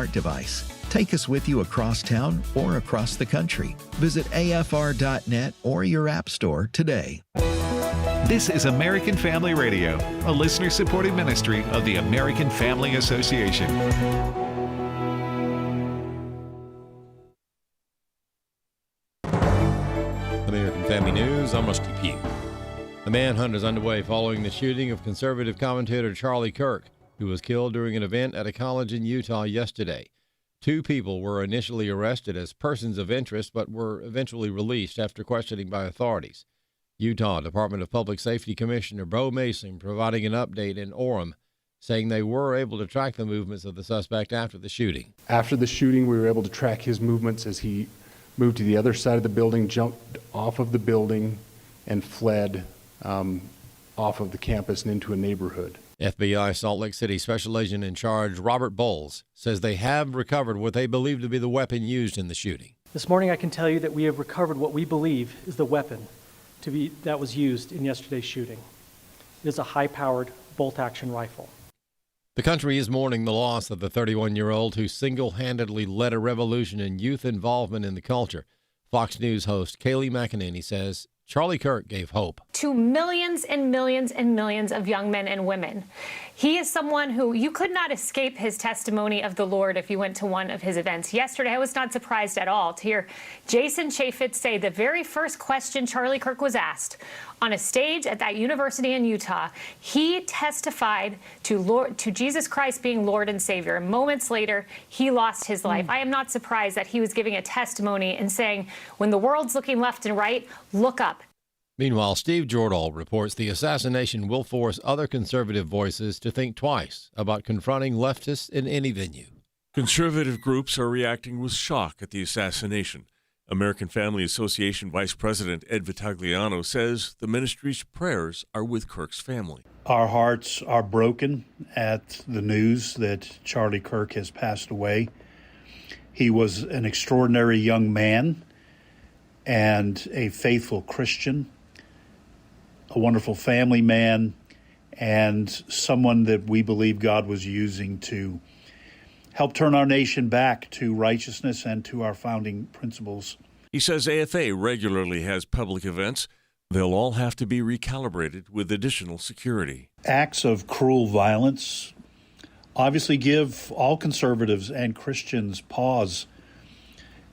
smart device. Take us with you across town or across the country. Visit afr.net or your app store today. This is American Family Radio, a listener-supported ministry of the American Family Association. American Family News, I'm Rusty Pugh. A manhunt is underway following the shooting of conservative commentator Charlie Kirk, who was killed during an event at a college in Utah yesterday. 2 people were initially arrested as persons of interest, but were eventually released after questioning by authorities. Utah Department of Public Safety Commissioner Bo Mason providing an update in Orem, saying they were able to track the movements of the suspect after the shooting. After the shooting, we were able to track his movements as he moved to the other side of the building, jumped off of the building, and fled off of the campus and into a neighborhood. FBI Salt Lake City Special Agent in Charge Robert Bowles says they have recovered what they believe to be the weapon used in the shooting. This morning I can tell you that we have recovered what we believe is the weapon that was used in yesterday's shooting. It is a high-powered bolt-action rifle. The country is mourning the loss of the 31-year-old who single-handedly led a revolution in youth involvement in the culture. Fox News host Kayleigh McEnany says Charlie Kirk gave hope to millions and millions and millions of young men and women. He is someone who you could not escape his testimony of the Lord if you went to one of his events. Yesterday, I was not surprised at all to hear Jason Chaffetz say the very first question Charlie Kirk was asked on a stage at that university in Utah, he testified to Jesus Christ being Lord and Savior. And moments later, he lost his life. I am not surprised that he was giving a testimony and saying, when the world's looking left and right, look up. Meanwhile, Steve Jordahl reports the assassination will force other conservative voices to think twice about confronting leftists in any venue. Conservative groups are reacting with shock at the assassination. American Family Association Vice President Ed Vitagliano says the ministry's prayers are with Kirk's family. Our hearts are broken at the news that Charlie Kirk has passed away. He was an extraordinary young man and a faithful Christian, a wonderful family man, and someone that we believe God was using to help turn our nation back to righteousness and to our founding principles. He says AFA regularly has public events. They'll all have to be recalibrated with additional security. Acts of cruel violence obviously give all conservatives and Christians pause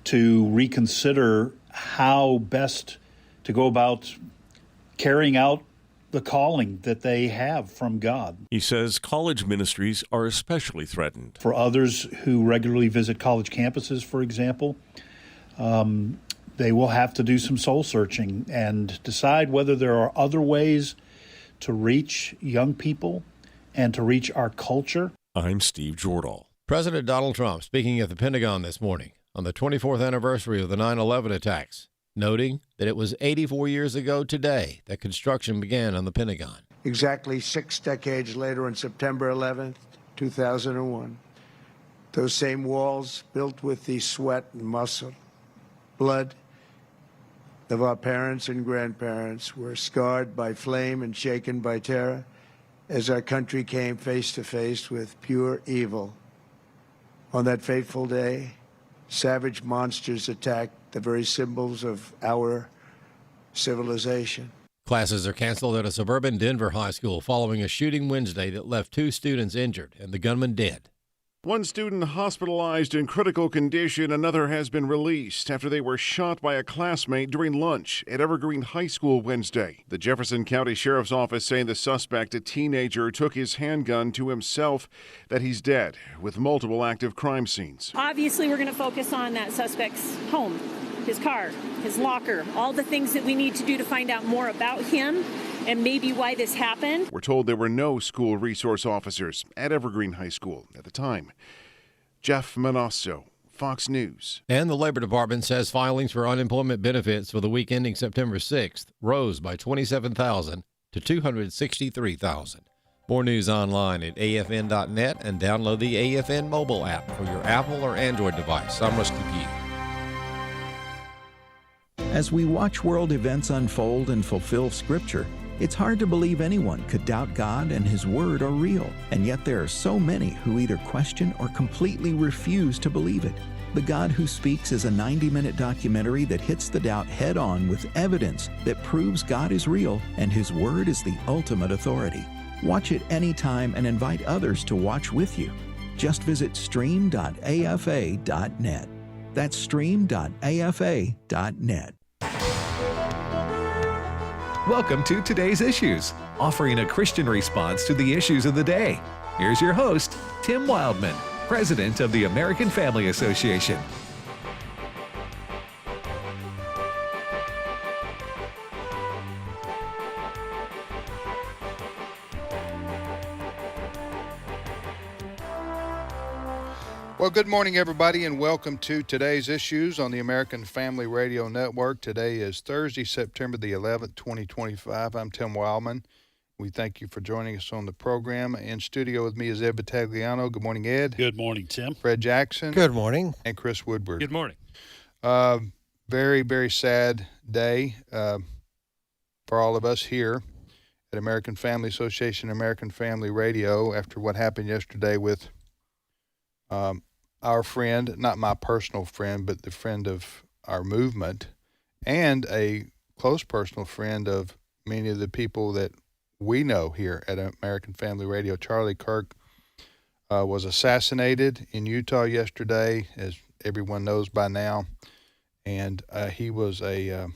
to reconsider how best to go about carrying out the calling that they have from God. He says college ministries are especially threatened. For others who regularly visit college campuses, for example, they will have to do some soul searching and decide whether there are other ways to reach young people and to reach our culture. I'm Steve Jordahl. President Donald Trump speaking at the Pentagon this morning on the 24th anniversary of the 9/11 attacks, noting that it was 84 years ago today that construction began on the Pentagon. Exactly 6 decades later, on September 11th, 2001, those same walls built with the sweat and muscle, blood of our parents and grandparents were scarred by flame and shaken by terror as our country came face to face with pure evil. On that fateful day, savage monsters attacked the very symbols of our civilization. Classes are canceled at a suburban Denver high school following a shooting Wednesday that left 2 students injured and the gunman dead. One student hospitalized in critical condition. Another has been released after they were shot by a classmate during lunch at Evergreen High School Wednesday. The Jefferson County Sheriff's Office saying the suspect, a teenager, took his handgun to himself, that he's dead, with multiple active crime scenes. Obviously, we're going to focus on that suspect's home, his car, his locker, all the things that we need to do to find out more about him and maybe why this happened. We're told there were no school resource officers at Evergreen High School at the time. Jeff Manasso, Fox News. And the Labor Department says filings for unemployment benefits for the week ending September 6th rose by 27,000 to 263,000. More news online at afn.net and download the AFN mobile app for your Apple or Android device. I'm Rusty Pugh. As we watch world events unfold and fulfill Scripture, It's hard to believe anyone could doubt God and His Word are real, and yet there are so many who either question or completely refuse to believe it. The God Who Speaks is a 90-minute documentary that hits the doubt head-on with evidence that proves God is real and His Word is the ultimate authority. Watch it anytime and invite others to watch with you. Just visit stream.afa.net. That's stream.afa.net. Welcome to Today's Issues, offering a Christian response to the issues of the day. Here's your host, Tim Wildmon, President of the American Family Association. Well, good morning, everybody, and welcome to Today's Issues on the American Family Radio Network. Today is Thursday, September the 11th, 2025. I'm Tim Wildmon. We thank you for joining us on the program. In studio with me is Ed Battagliano. Good morning, Ed. Good morning, Tim. Fred Jackson. Good morning. And Chris Woodward. Good morning. Very, very sad day for all of us here at American Family Association, American Family Radio, after what happened yesterday with our friend, not my personal friend, but the friend of our movement, and a close personal friend of many of the people that we know here at American Family Radio. Charlie Kirk was assassinated in Utah yesterday, as everyone knows by now, and he was a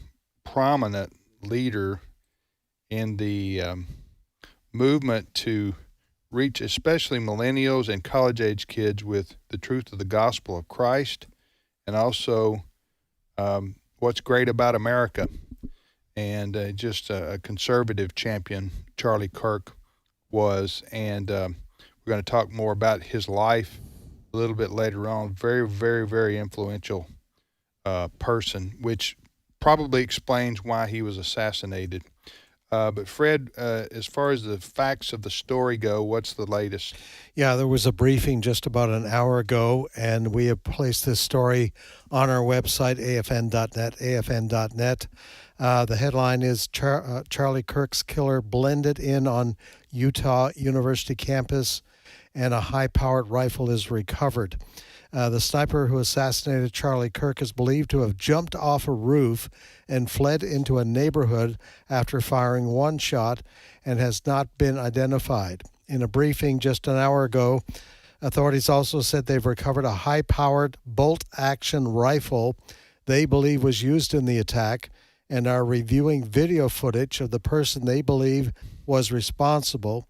prominent leader in the movement to reach especially millennials and college-age kids with the truth of the gospel of Christ, and also what's great about America. And just a conservative champion, Charlie Kirk was. And we're going to talk more about his life a little bit later on. Very, very, very influential person, which probably explains why he was assassinated. But Fred, as far as the facts of the story go, what's the latest? Yeah, there was a briefing just about an hour ago, and we have placed this story on our website, afn.net. The headline is Charlie Kirk's killer blended in on Utah University campus, and a high-powered rifle is recovered. The sniper who assassinated Charlie Kirk is believed to have jumped off a roof and fled into a neighborhood after firing one shot and has not been identified. In a briefing just an hour ago, authorities also said they've recovered a high-powered bolt-action rifle they believe was used in the attack and are reviewing video footage of the person they believe was responsible.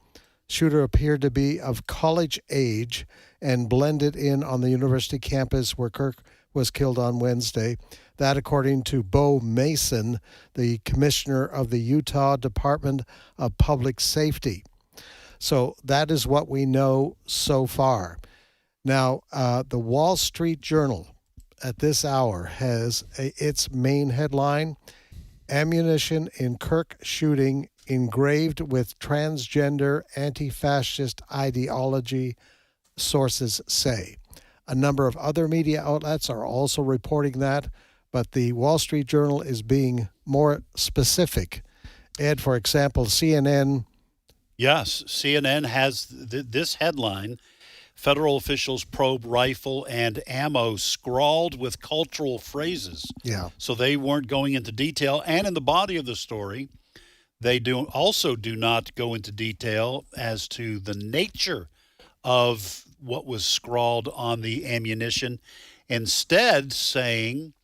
Shooter appeared to be of college age and blended in on the university campus where Kirk was killed on Wednesday. That, according to Bo Mason, the commissioner of the Utah Department of Public Safety. So that is what we know so far. Now, the Wall Street Journal at this hour has its main headline, Ammunition in Kirk Shooting Engraved with Transgender Anti-Fascist Ideology, sources say. A number of other media outlets are also reporting that, but the Wall Street Journal is being more specific. Ed, for example, CNN. Yes, CNN has this headline, Federal officials probe rifle and ammo scrawled with cultural phrases. Yeah. So they weren't going into detail. And in the body of the story, they also do not go into detail as to the nature of what was scrawled on the ammunition, instead saying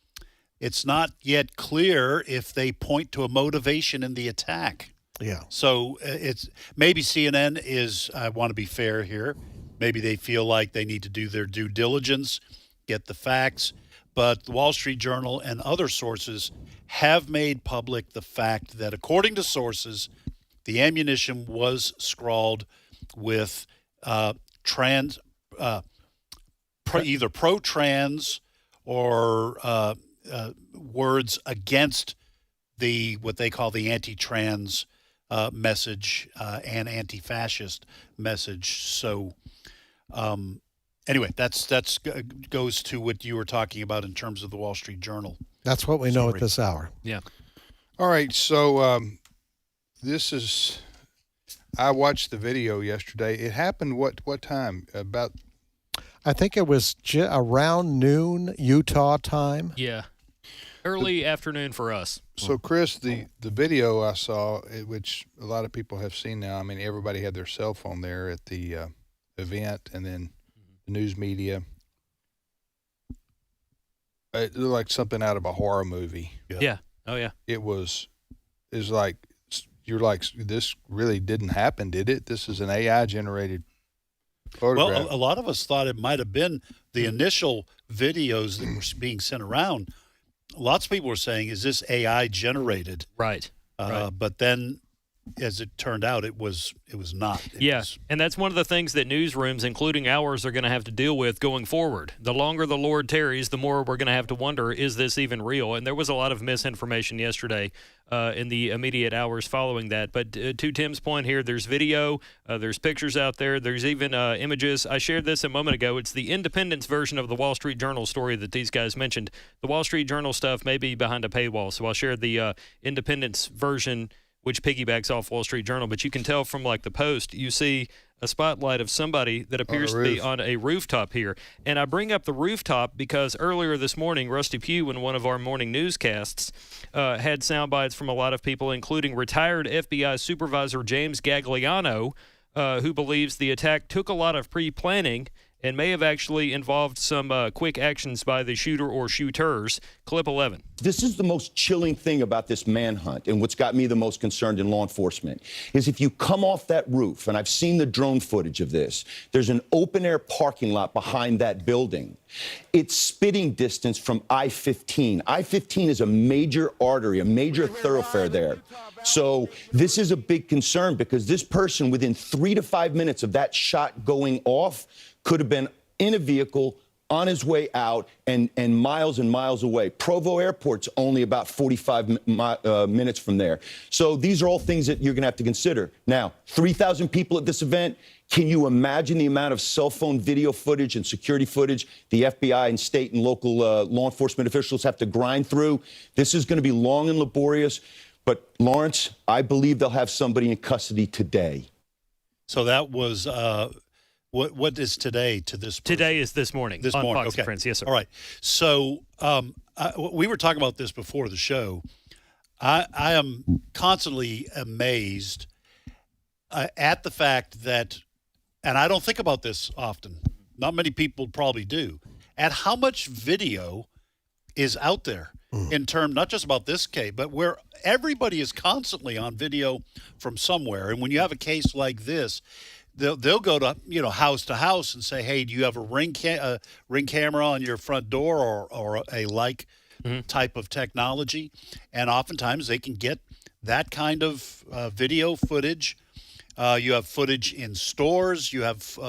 it's not yet clear if they point to a motivation in the attack. Yeah. So it's maybe CNN is, I want to be fair here, maybe they feel like they need to do their due diligence, get the facts, but the Wall Street Journal and other sources have made public the fact that, according to sources, the ammunition was scrawled with either pro-trans or words against what they call the anti-trans message and anti-fascist message. So anyway, that's goes to what you were talking about in terms of the Wall Street Journal. That's what we know at this hour. Yeah. All right, so this is. I watched the video yesterday. It happened what time? About. I think it was around noon Utah time. Yeah. Early afternoon for us. So, Chris, the video I saw, which a lot of people have seen now, I mean, everybody had their cell phone there at the event, and then the news media. It looked like something out of a horror movie. Yeah. Oh, yeah. It's like, you're like, this really didn't happen, did it? This is an AI-generated photograph. Well, a lot of us thought it might have been the initial videos that were being sent around. Lots of people were saying, is this AI generated? Right. But then, as it turned out, it was not. And that's one of the things that newsrooms, including ours, are going to have to deal with going forward. The longer the Lord tarries, the more we're going to have to wonder, is this even real? And there was a lot of misinformation yesterday in the immediate hours following that. But to Tim's point here, there's video, there's pictures out there, there's even images. I shared this a moment ago. It's the Independent's version of the Wall Street Journal story that these guys mentioned. The Wall Street Journal stuff may be behind a paywall, so I'll share the Independent's version, which piggybacks off Wall Street Journal. But you can tell from like the Post, you see a spotlight of somebody that appears to be on a rooftop here. And I bring up the rooftop because earlier this morning, Rusty Pugh, in one of our morning newscasts, had sound bites from a lot of people, including retired FBI Supervisor James Gagliano, who believes the attack took a lot of pre-planning and may have actually involved some quick actions by the shooter or shooters. Clip 11. This is the most chilling thing about this manhunt, and what's got me the most concerned in law enforcement, is if you come off that roof, and I've seen the drone footage of this, there's an open-air parking lot behind that building. It's spitting distance from I-15. I-15 is a major artery, a major thoroughfare there. So this is a big concern because this person, within 3 to 5 minutes of that shot going off, could have been in a vehicle on his way out and miles away. Provo Airport's only about 45 minutes from there. So these are all things that you're going to have to consider. Now, 3,000 people at this event. Can you imagine the amount of cell phone video footage and security footage the FBI and state and local law enforcement officials have to grind through? This is going to be long and laborious. But, Lawrence, I believe they'll have somebody in custody today. So that was what is today to this person? Today is this morning this on morning. Fox Okay. and Friends. Yes, sir. All right. So we were talking about this before the show. I am constantly amazed at the fact that, and I don't think about this often, not many people probably do, at how much video is out there in terms, not just about this case, but where everybody is constantly on video from somewhere. And when you have a case like this, they'll go to house and say, hey, do you have a ring camera on your front door or a like type of technology? And oftentimes they can get that kind of video footage. You have footage in stores. You have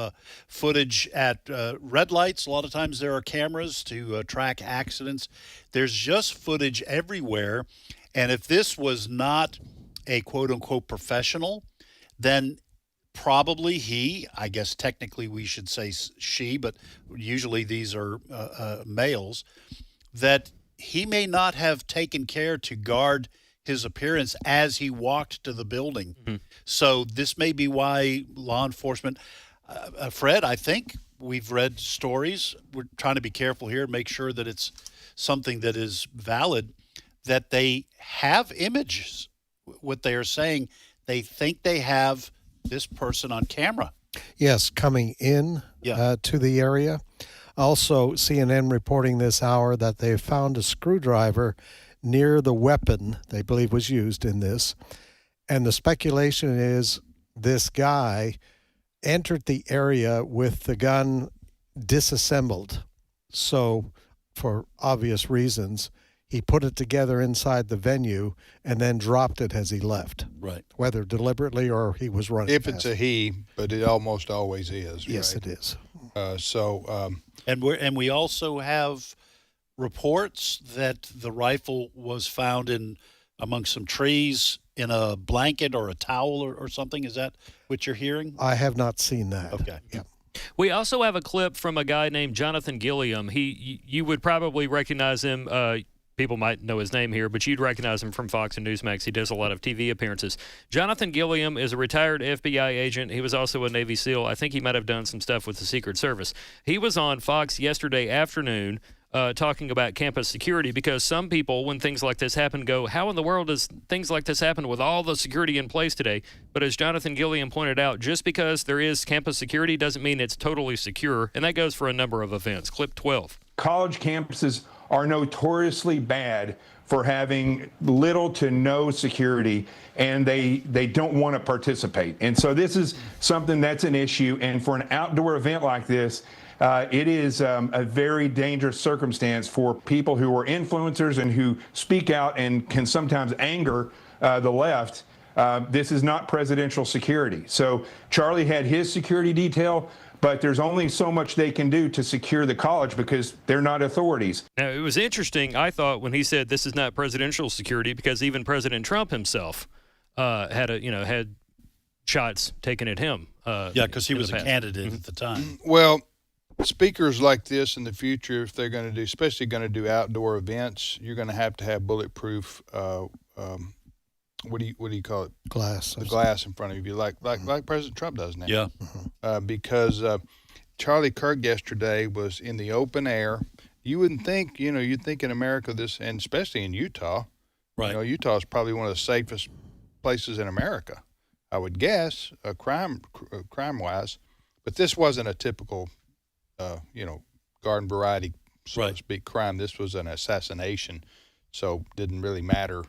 footage at red lights. A lot of times there are cameras to track accidents. There's just footage everywhere. And if this was not a quote-unquote professional, then probably he, I guess technically we should say she, but usually these are males, that he may not have taken care to guard his appearance as he walked to the building. So this may be why law enforcement, Fred, I think we've read stories. We're trying to be careful here and make sure that it's something that is valid, that they have images. What they are saying, they think they have this person on camera. Yes, coming in to the area. Also, CNN reporting this hour that they found a screwdriver near the weapon they believe was used in this. And the speculation is this guy entered the area with the gun disassembled. So, for obvious reasons, he put it together inside the venue and then dropped it as he left. Right. Whether deliberately or he was running If past. it's a he, but it almost always is. Yes, right? it is. And we also have reports that the rifle was found among some trees in a blanket or a towel or something. Is that what you're hearing? I have not seen that. Okay. Yeah. We also have a clip from a guy named Jonathan Gilliam. You would probably recognize him. people might know his name here, but you'd recognize him from Fox and Newsmax. He does a lot of TV appearances. Jonathan Gilliam is a retired FBI agent. He was also a Navy SEAL. I think he might have done some stuff with the Secret Service. He was on Fox yesterday afternoon talking about campus security, because some people, when things like this happen, go, how in the world does things like this happen with all the security in place today? But as Jonathan Gilliam pointed out, just because there is campus security doesn't mean it's totally secure, and that goes for a number of events. Clip 12. College campuses are notoriously bad for having little to no security, and they don't want to participate. And so this is something that's an issue. And for an outdoor event like this, it is a very dangerous circumstance for people who are influencers and who speak out and can sometimes anger the left. This is not presidential security. So Charlie had his security detail, but there's only so much they can do to secure the college because they're not authorities. Now, it was interesting, I thought, when he said this is not presidential security, because even President Trump himself had shots taken at him. Because he was a candidate at the time. Well, speakers like this in the future, if they're going to do, especially going to do outdoor events, you're going to have bulletproof. What do you call it? Glass. The glass in front of you, like President Trump does now. Yeah. Because Charlie Kirk yesterday was in the open air. You wouldn't think, you'd think in America this, and especially in Utah. Right. Utah is probably one of the safest places in America, I would guess, crime-wise. But this wasn't a typical, garden variety, so to speak, crime. This was an assassination, so didn't really matter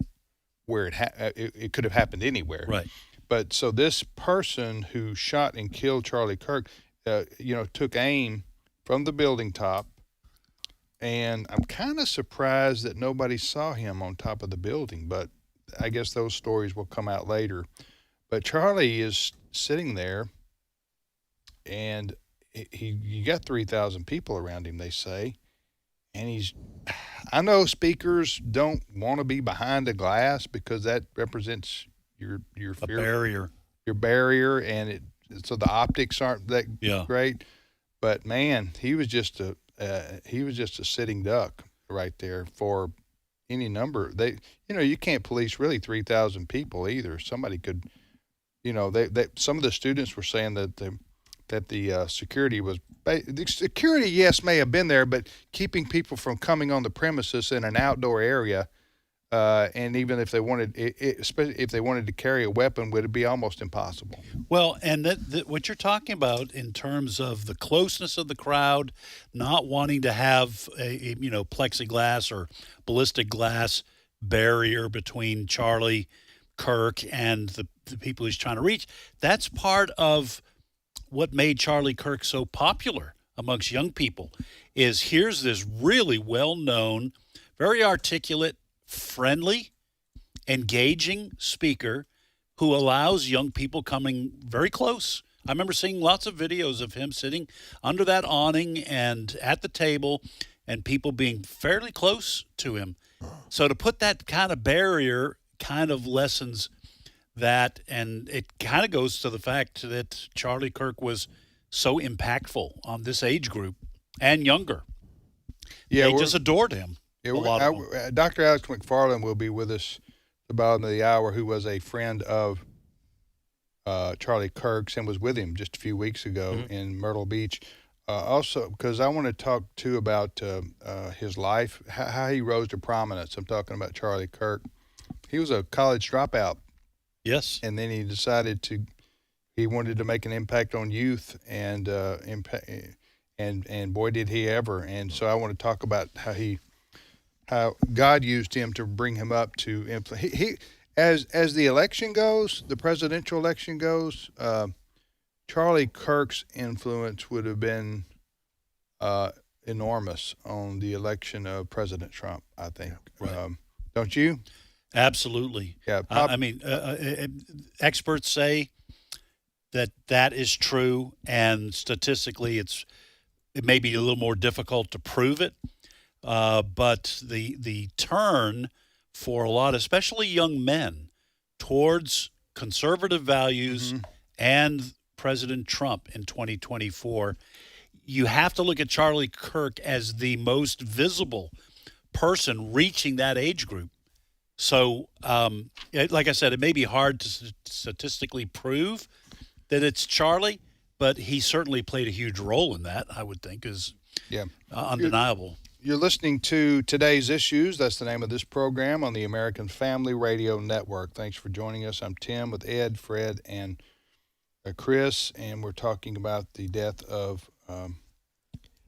where it could have happened anywhere. Right. But so this person who shot and killed Charlie Kirk, took aim from the building top, and I'm kind of surprised that nobody saw him on top of the building, but I guess those stories will come out later. But Charlie is sitting there, and you got 3,000 people around him, they say, and I know speakers don't want to be behind a glass because that represents your fear, your barrier, and so the optics aren't that great. But man, he was just a sitting duck right there for any number. You can't police really 3,000 people either. Somebody could, some of the students were saying that the security was. The security, yes, may have been there, but keeping people from coming on the premises in an outdoor area, and even if they wanted, especially if they wanted to carry a weapon, would it be almost impossible? Well, and what you're talking about in terms of the closeness of the crowd, not wanting to have a plexiglass or ballistic glass barrier between Charlie Kirk and the people he's trying to reach, that's part of what made Charlie Kirk so popular amongst young people. Is here's this really well-known, very articulate, friendly, engaging speaker who allows young people coming very close. I remember seeing lots of videos of him sitting under that awning and at the table and people being fairly close to him. So to put that kind of barrier kind of lessens that, and it kind of goes to the fact that Charlie Kirk was so impactful on this age group and younger. Yeah, they just adored him. Yeah, Dr. Alex McFarland will be with us at the bottom of the hour, who was a friend of Charlie Kirk's and was with him just a few weeks ago in Myrtle Beach. Also, because I want to talk, too, about his life, how he rose to prominence. I'm talking about Charlie Kirk. He was a college dropout. Yes. And then he decided he wanted to make an impact on youth, and boy, did he ever. And so I want to talk about how God used him to bring him up to influence. As the election goes, the presidential election goes, Charlie Kirk's influence would have been enormous on the election of President Trump, I think. Right. Don't you? Absolutely. Yeah. Experts say that is true, and statistically it may be a little more difficult to prove it, but the turn for a lot, especially young men, towards conservative values and President Trump in 2024, you have to look at Charlie Kirk as the most visible person reaching that age group. So, like I said, it may be hard to statistically prove that it's Charlie, but he certainly played a huge role in that, I would think, is undeniable. You're listening to Today's Issues. That's the name of this program on the American Family Radio Network. Thanks for joining us. I'm Tim with Ed, Fred, and Chris, and we're talking about the death of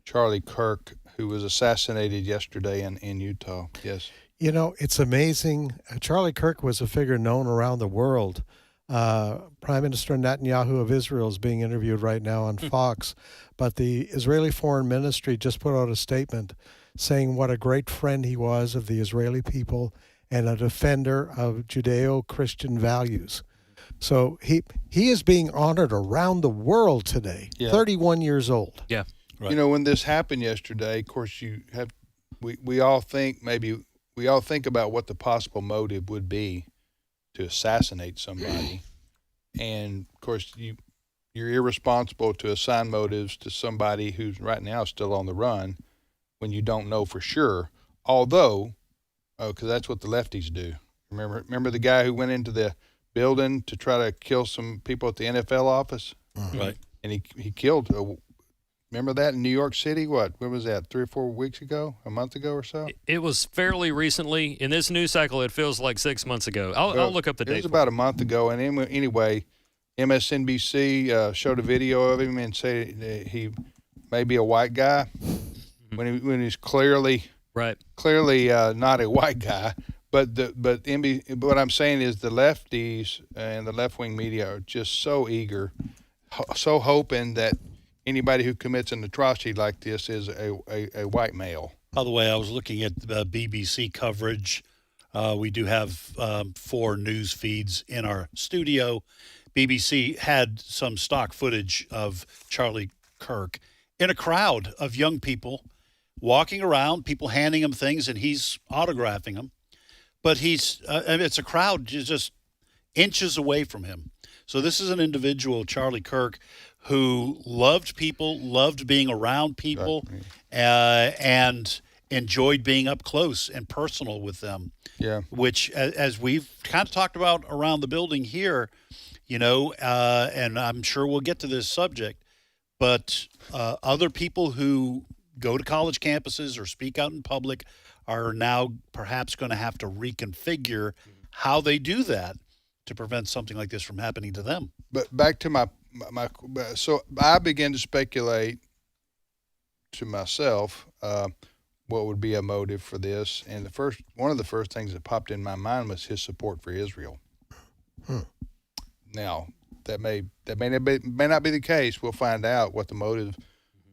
Charlie Kirk, who was assassinated yesterday in Utah. Yes. You know, it's amazing. Charlie Kirk was a figure known around the world. Prime Minister Netanyahu of Israel is being interviewed right now on Fox, but the Israeli Foreign Ministry just put out a statement saying what a great friend he was of the Israeli people and a defender of Judeo-Christian values. So he is being honored around the world today, 31 years old. Yeah. Right. You know, when this happened yesterday, of course, we all think about what the possible motive would be to assassinate somebody. And, of course, you're irresponsible to assign motives to somebody who's right now still on the run when you don't know for sure. Although, because that's what the lefties do. Remember the guy who went into the building to try to kill some people at the NFL office? Right. And he killed, remember that in New York City? When was that, 3 or 4 weeks ago, a month ago or so? It was fairly recently. In this news cycle, it feels like 6 months ago. I'll look up the date. It was about a month ago. And anyway, MSNBC showed a video of him and said he may be a white guy when he's clearly not a white guy. But what I'm saying is the lefties and the left-wing media are just so eager, so hoping that anybody who commits an atrocity like this is a white male. By the way, I was looking at BBC coverage. We do have 4 news feeds in our studio. BBC had some stock footage of Charlie Kirk in a crowd of young people walking around, people handing him things, and he's autographing them. But it's a crowd just inches away from him. So this is an individual, Charlie Kirk, who loved people, loved being around people, and enjoyed being up close and personal with them. Yeah. Which, as we've kind of talked about around the building here, and I'm sure we'll get to this subject, but other people who go to college campuses or speak out in public are now perhaps going to have to reconfigure how they do that to prevent something like this from happening to them. But back to so I began to speculate to myself what would be a motive for this, and one of the first things that popped in my mind was his support for Israel. Now that may not be the case. We'll find out what the motive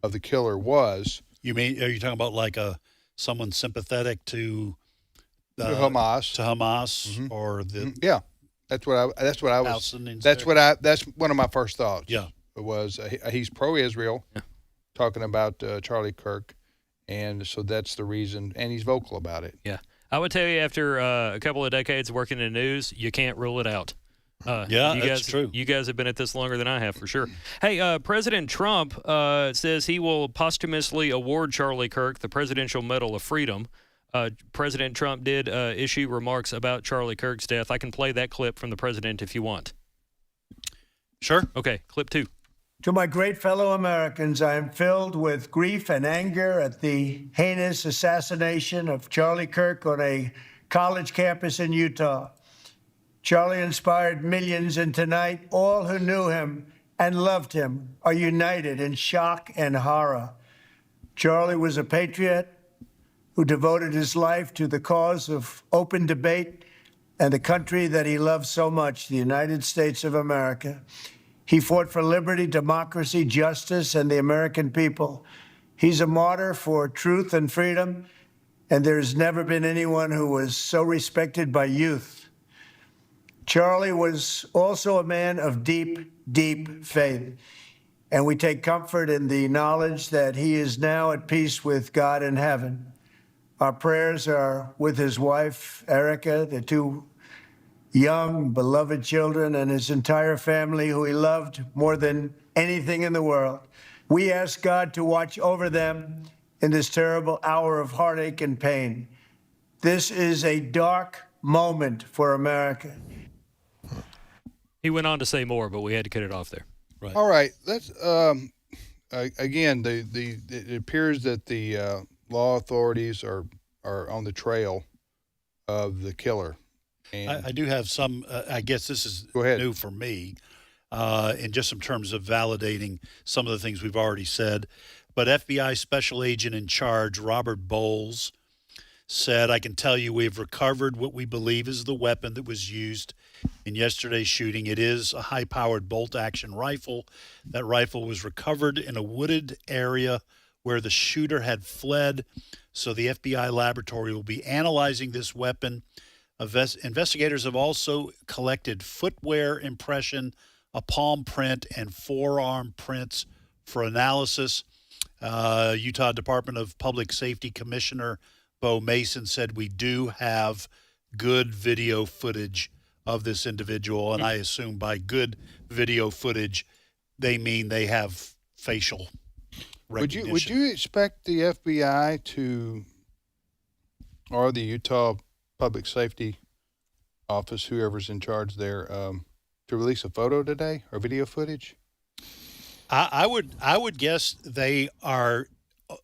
of the killer was. Are you talking about like someone sympathetic to Hamas? To Hamas or the yeah. That's one of my first thoughts. Yeah, it was he's pro-Israel, talking about Charlie Kirk, and so that's the reason. And he's vocal about it. Yeah, I would tell you after a couple of decades working in news, you can't rule it out. That's true. You guys have been at this longer than I have, for sure. Hey, President Trump says he will posthumously award Charlie Kirk the Presidential Medal of Freedom. President Trump did issue remarks about Charlie Kirk's death. I can play that clip from the president if you want. Sure. Okay, clip 2. To my great fellow Americans, I am filled with grief and anger at the heinous assassination of Charlie Kirk on a college campus in Utah. Charlie inspired millions, and tonight, all who knew him and loved him are united in shock and horror. Charlie was a patriot who devoted his life to the cause of open debate and the country that he loved so much, the United States of America. He fought for liberty, democracy, justice, and the American people. He's a martyr for truth and freedom, and there's never been anyone who was so respected by youth. Charlie was also a man of deep, deep faith, and we take comfort in the knowledge that he is now at peace with God in heaven. Our prayers are with his wife, Erica, the 2 young, beloved children, and his entire family, who he loved more than anything in the world. We ask God to watch over them in this terrible hour of heartache and pain. This is a dark moment for America. He went on to say more, but we had to cut it off there. Right. All right. Let's again. It appears that the law authorities are on the trail of the killer. And I do have some. I guess this is new for me, in just in terms of validating some of the things we've already said. But FBI Special Agent in Charge Robert Bowles said, "I can tell you we've recovered what we believe is the weapon that was used in yesterday's shooting. It is a high-powered bolt-action rifle. That rifle was recovered in a wooded area where the shooter had fled. So the FBI laboratory will be analyzing this weapon. Investigators have also collected footwear impression, a palm print, and forearm prints for analysis." Utah Department of Public Safety Commissioner Bo Mason said, "We do have good video footage of this individual," and I assume by good video footage, they mean they have facial recognition. Would you expect the FBI or the Utah Public Safety Office, whoever's in charge there, to release a photo today or video footage? I would guess they are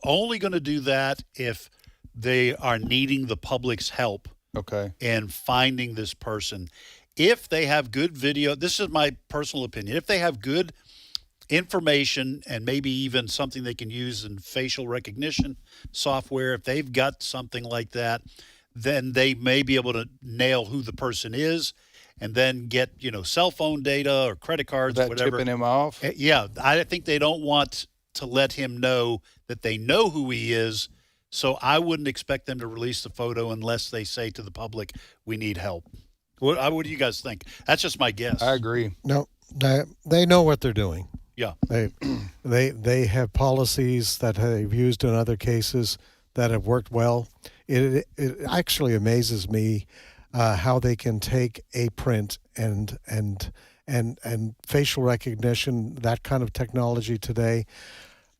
only going to do that if they are needing the public's help. Okay. In finding this person. If they have good video, this is my personal opinion. If they have good information and maybe even something they can use in facial recognition software, if they've got something like that, then they may be able to nail who the person is and then get, cell phone data or credit cards, That whatever. tipping him off? Yeah. I think they don't want to let him know that they know who he is. So I wouldn't expect them to release the photo unless they say to the public, "We need help." What do you guys think? That's just my guess. I agree. No, they know what they're doing. Yeah. They have policies that they've used in other cases that have worked well. It actually amazes me how they can take a print and facial recognition, that kind of technology today.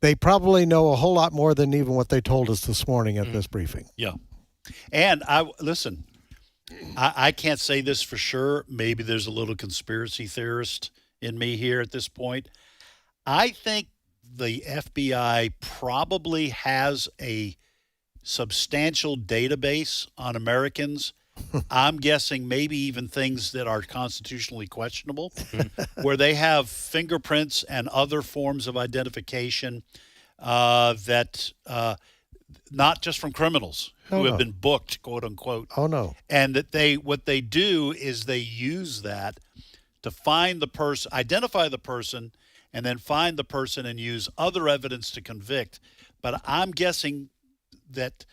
They probably know a whole lot more than even what they told us this morning at this briefing. Yeah. And I can't say this for sure. Maybe there's a little conspiracy theorist in me here at this point. I think the FBI probably has a substantial database on Americans. I'm guessing maybe even things that are constitutionally questionable, where they have fingerprints and other forms of identification that not just from criminals who have been booked, quote unquote. Oh, no. And that what they do is they use that to find the person, identify the person, and then find the person and use other evidence to convict. But I'm guessing that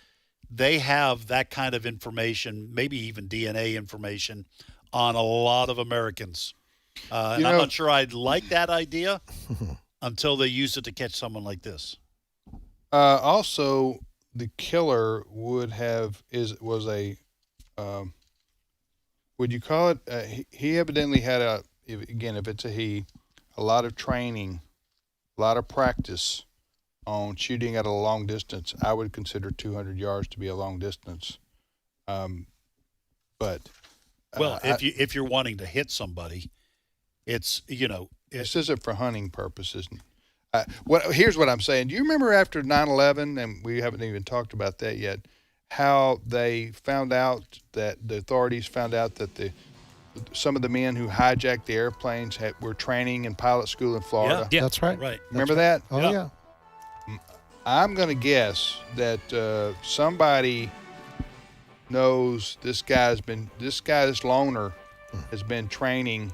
they have that kind of information, maybe even DNA information, on a lot of Americans. And I'm not sure I'd like that idea until they use it to catch someone like this. Also, the killer would you call it? He evidently had if it's a he, a lot of training, a lot of practice on shooting at a long distance. I would consider 200 yards to be a long distance. But if you're wanting to hit somebody, it's this isn't for hunting purposes. Here's what I'm saying. Do you remember after 9/11, and we haven't even talked about that yet, how they found out that the authorities found out that some of the men who hijacked the airplanes were training in pilot school in Florida? Yeah. That's right. Right. Remember that? Oh, yeah. I'm going to guess that somebody knows this loner has been training,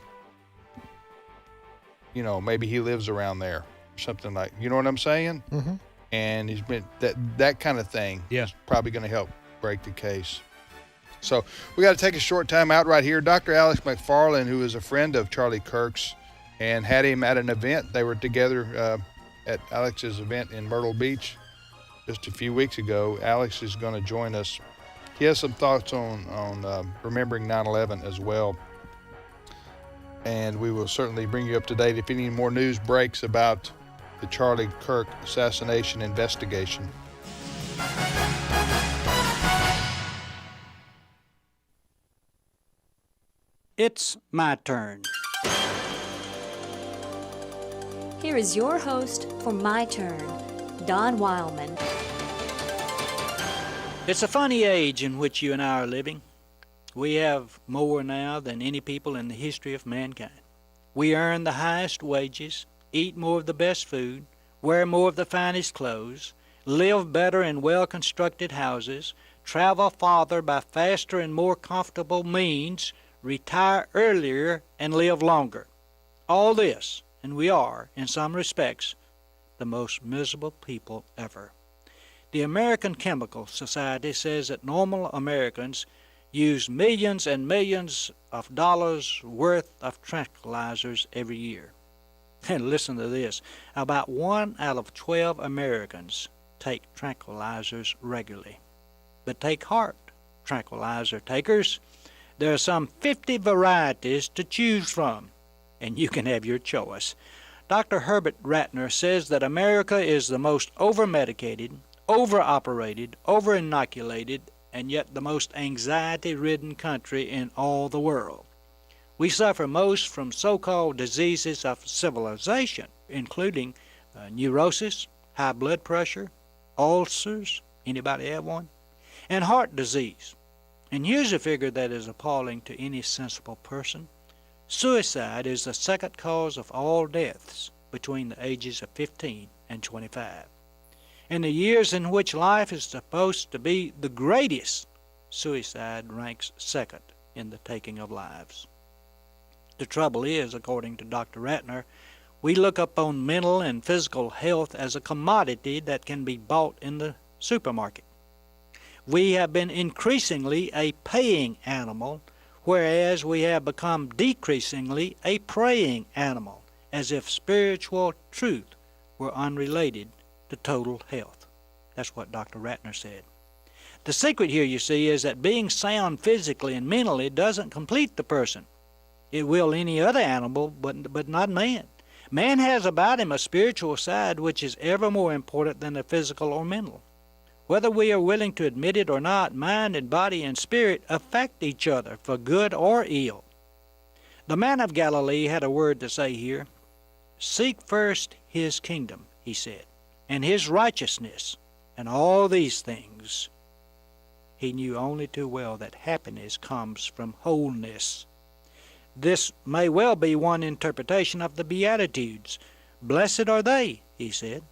maybe he lives around there or something like, you know what I'm saying? Mm-hmm. And he's been that kind of thing. Yeah. Is probably going to help break the case. So we got to take a short time out right here. Dr. Alex McFarland, who is a friend of Charlie Kirk's, and had him at an event. They were together at Alex's event in Myrtle Beach just a few weeks ago. Alex is going to join us. He has some thoughts on remembering 9/11 as well. And we will certainly bring you up to date if any more news breaks about the Charlie Kirk assassination investigation. It's my turn. Here is your host for My Turn, Don Wildmon. It's a funny age in which you and I are living. We have more now than any people in the history of mankind. We earn the highest wages, eat more of the best food, wear more of the finest clothes, live better in well-constructed houses, travel farther by faster and more comfortable means, retire earlier, and live longer. All this, and we are, in some respects, the most miserable people ever. The American Chemical Society says that normal Americans use millions and millions of dollars worth of tranquilizers every year. And listen to this, about 1 out of 12 Americans take tranquilizers regularly. But take heart, tranquilizer takers. There are some 50 varieties to choose from, and you can have your choice. Dr. Herbert Ratner says that America is the most over-medicated, over-operated, over-inoculated, and yet the most anxiety-ridden country in all the world. We suffer most from so-called diseases of civilization, including neurosis, high blood pressure, ulcers, anybody have one? And heart disease. And here's a figure that is appalling to any sensible person. Suicide is the second cause of all deaths between the ages of 15 and 25. In the years in which life is supposed to be the greatest, suicide ranks second in the taking of lives. The trouble is, according to Dr. Ratner, we look upon mental and physical health as a commodity that can be bought in the supermarket. We have been increasingly a paying animal, whereas we have become decreasingly a praying animal, as if spiritual truth were unrelated to total health. That's what Dr. Ratner said. The secret here, you see, is that being sound physically and mentally doesn't complete the person. It will any other animal, but not man. Man has about him a spiritual side which is ever more important than the physical or mental. Whether we are willing to admit it or not, mind and body and spirit affect each other for good or ill. The man of Galilee had a word to say here. Seek first his kingdom, he said, and his righteousness, and all these things. He knew only too well that happiness comes from wholeness. This may well be one interpretation of the Beatitudes. Blessed are they, he said.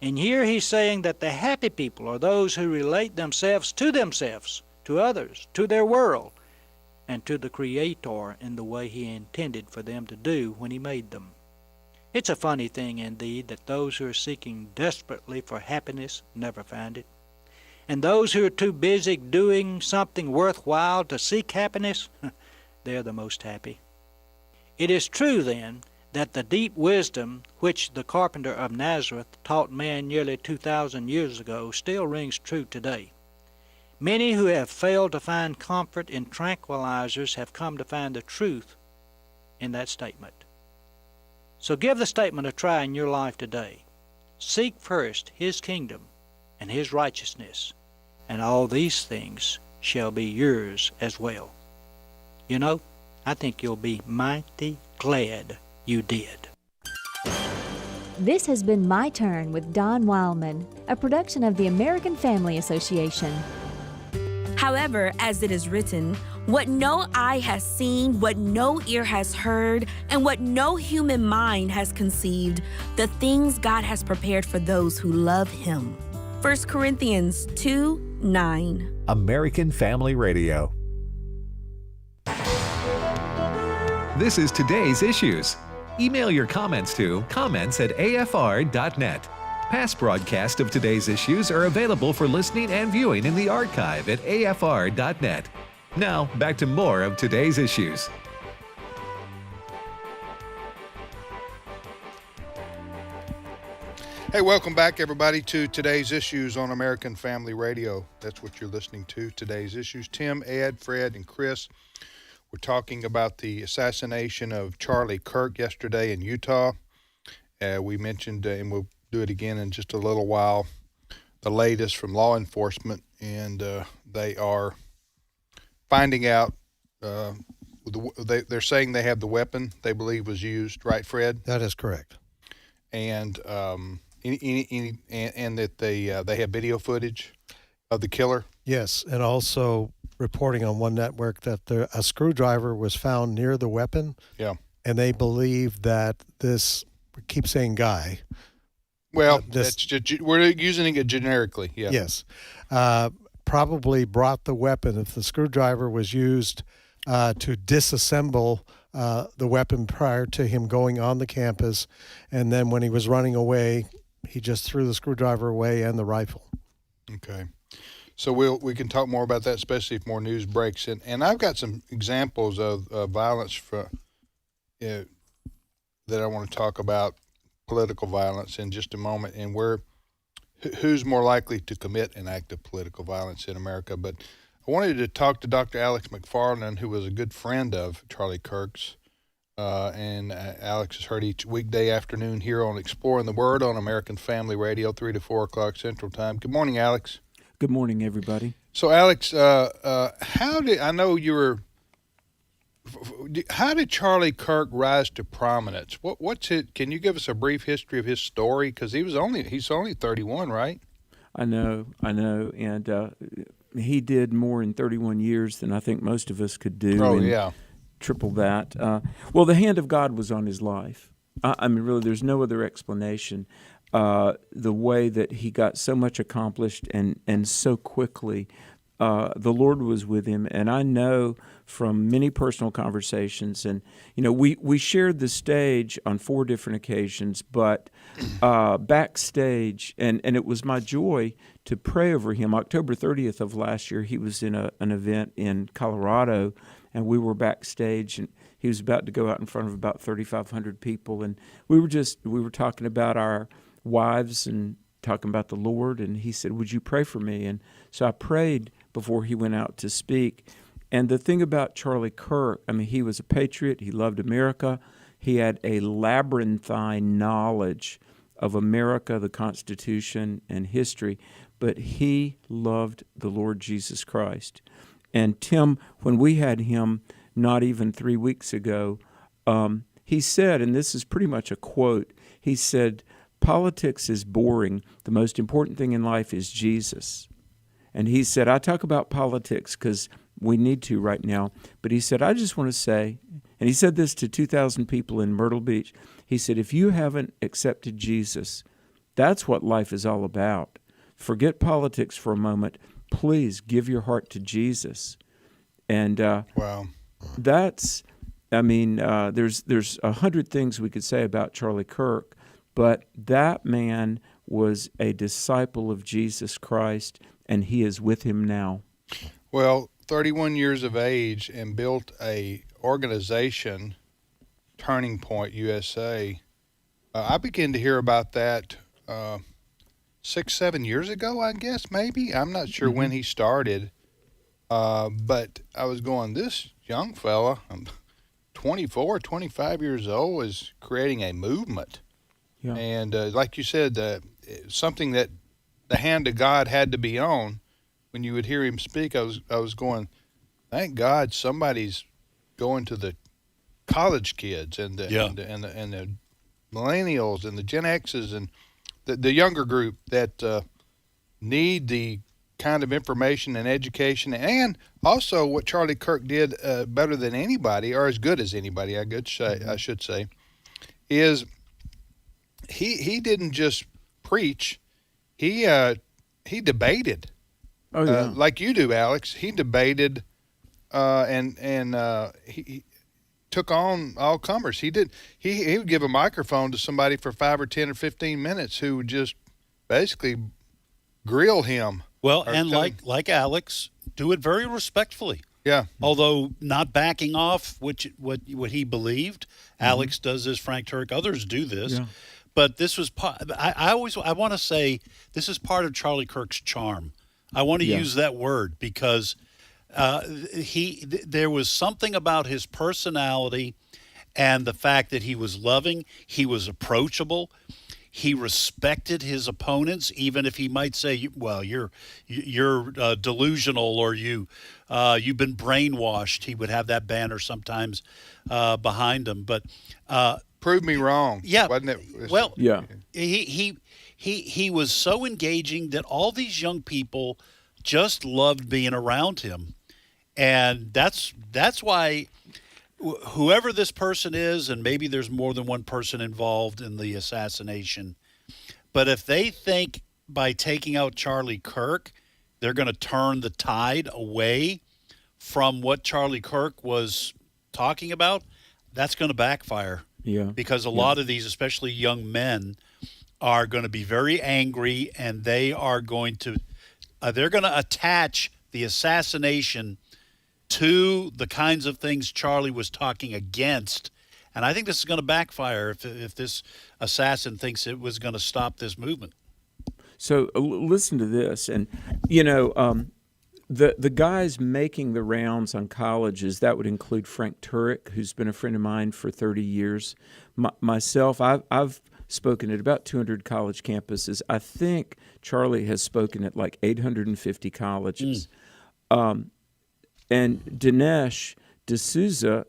And here he's saying that the happy people are those who relate themselves, to others, to their world, and to the Creator in the way he intended for them to do when he made them. It's a funny thing indeed that those who are seeking desperately for happiness never find it. And those who are too busy doing something worthwhile to seek happiness, they're the most happy. It is true, then, that the deep wisdom which the carpenter of Nazareth taught man nearly 2,000 years ago still rings true today. Many who have failed to find comfort in tranquilizers have come to find the truth in that statement. So give the statement a try in your life today. Seek first his kingdom and his righteousness, and all these things shall be yours as well. You know, I think you'll be mighty glad you did. This has been My Turn with Don Wildmon, a production of the American Family Association. However, as it is written, what no eye has seen, what no ear has heard, and what no human mind has conceived, the things God has prepared for those who love him. 1 Corinthians 2:9. American Family Radio. This is Today's Issues. Email your comments to comments@afr.net. Past broadcasts of Today's Issues are available for listening and viewing in the archive at afr.net. Now, back to more of Today's Issues. Hey, welcome back, everybody, to Today's Issues on American Family Radio. That's what you're listening to, Today's Issues. Tim, Ed, Fred, and Chris. We're talking about the assassination of Charlie Kirk yesterday in Utah. We mentioned, and we'll do it again in just a little while, the latest from law enforcement, and they are finding out they're saying they have the weapon they believe was used, right, Fred? That is correct. And and that they have video footage of the killer. Yes, and also reporting on one network that a screwdriver was found near the weapon. Yeah, and they believe that this, we keep saying guy. Well, we're using it generically. Yeah. Yes, probably brought the weapon. If the screwdriver was used to disassemble the weapon prior to him going on the campus, and then when he was running away, he just threw the screwdriver away and the rifle. Okay. So we can talk more about that, especially if more news breaks. And I've got some examples of violence that I want to talk about, political violence, in just a moment, and who's more likely to commit an act of political violence in America. But I wanted to talk to Dr. Alex McFarland, who was a good friend of Charlie Kirk's. And Alex is heard each weekday afternoon here on Exploring the Word on American Family Radio, 3 to 4 o'clock Central Time. Good morning, Alex. Good morning, everybody. So, Alex, how did Charlie Kirk rise to prominence? What's it? Can you give us a brief history of his story? Because he's only 31, right? I know, and he did more in 31 years than I think most of us could do. Oh, yeah. Triple that. Well, the hand of God was on his life. I mean, really, there's no other explanation. The way that he got so much accomplished and so quickly, the Lord was with him. And I know from many personal conversations, and we shared the stage on 4 different occasions, but backstage, and it was my joy to pray over him. October 30th of last year, he was in an event in Colorado, and we were backstage, and he was about to go out in front of about 3,500 people, and we were talking about our wives and talking about the Lord, and he said, "Would you pray for me?" And so I prayed before he went out to speak. And the thing about Charlie Kirk, I mean, he was a patriot. He loved America. He had a labyrinthine knowledge of America, the Constitution, and history, but he loved the Lord Jesus Christ. And Tim, when we had him not even 3 weeks ago, he said, and this is pretty much a quote, he said, "Politics is boring. The most important thing in life is Jesus." And he said, I talk about politics because we need to right now, but he said, I just want to say, and he said this to 2,000 people in Myrtle Beach, he said, if you haven't accepted Jesus, that's what life is all about. Forget politics for a moment. Please give your heart to Jesus. And wow, that's, I mean, there's 100 things we could say about Charlie Kirk, but that man was a disciple of Jesus Christ, and he is with him now. Well, 31 years of age and built a organization, Turning Point USA. I began to hear about that 6-7 years ago, I guess, maybe. I'm not sure when he started, but I was going, this young fella, 24, 25 years old, is creating a movement. Yeah. And like you said, something that the hand of God had to be on. When you would hear him speak, I was going, thank God somebody's going to the college kids and the millennials and the Gen X's and the younger group that need the kind of information and education, and also what Charlie Kirk did better than anybody, or as good as anybody, I should say, is he didn't just preach, he debated. Oh, yeah. Like you do, Alex. He debated and he took on all comers. He would give a microphone to somebody for 5 or 10 or 15 minutes who would just basically grill him. Well, and like Alex, do it very respectfully. Yeah. Although not backing off what he believed. Mm-hmm. Alex does this, Frank Turk, others do this. Yeah. But this was I want to say this is part of Charlie Kirk's charm. I want to use that word because there was something about his personality and the fact that he was loving, he was approachable. He respected his opponents, even if he might say, "Well, you're delusional," or you've been brainwashed. He would have that banner sometimes behind him. But prove me wrong. Yeah, wasn't it? Well, yeah. He was so engaging that all these young people just loved being around him, and that's why. Whoever this person is, and maybe there's more than one person involved in the assassination, but if they think by taking out Charlie Kirk, they're going to turn the tide away from what Charlie Kirk was talking about, that's going to backfire. Yeah. Because a lot of these, especially young men, are going to be very angry, and they are going to they're going to attach the assassination to the kinds of things Charlie was talking against. And I think this is going to backfire if this assassin thinks it was going to stop this movement. So listen to this. And, you know, the guys making the rounds on colleges, that would include Frank Turek, who's been a friend of mine for 30 years. Myself, I've spoken at about 200 college campuses. I think Charlie has spoken at like 850 colleges. And Dinesh D'Souza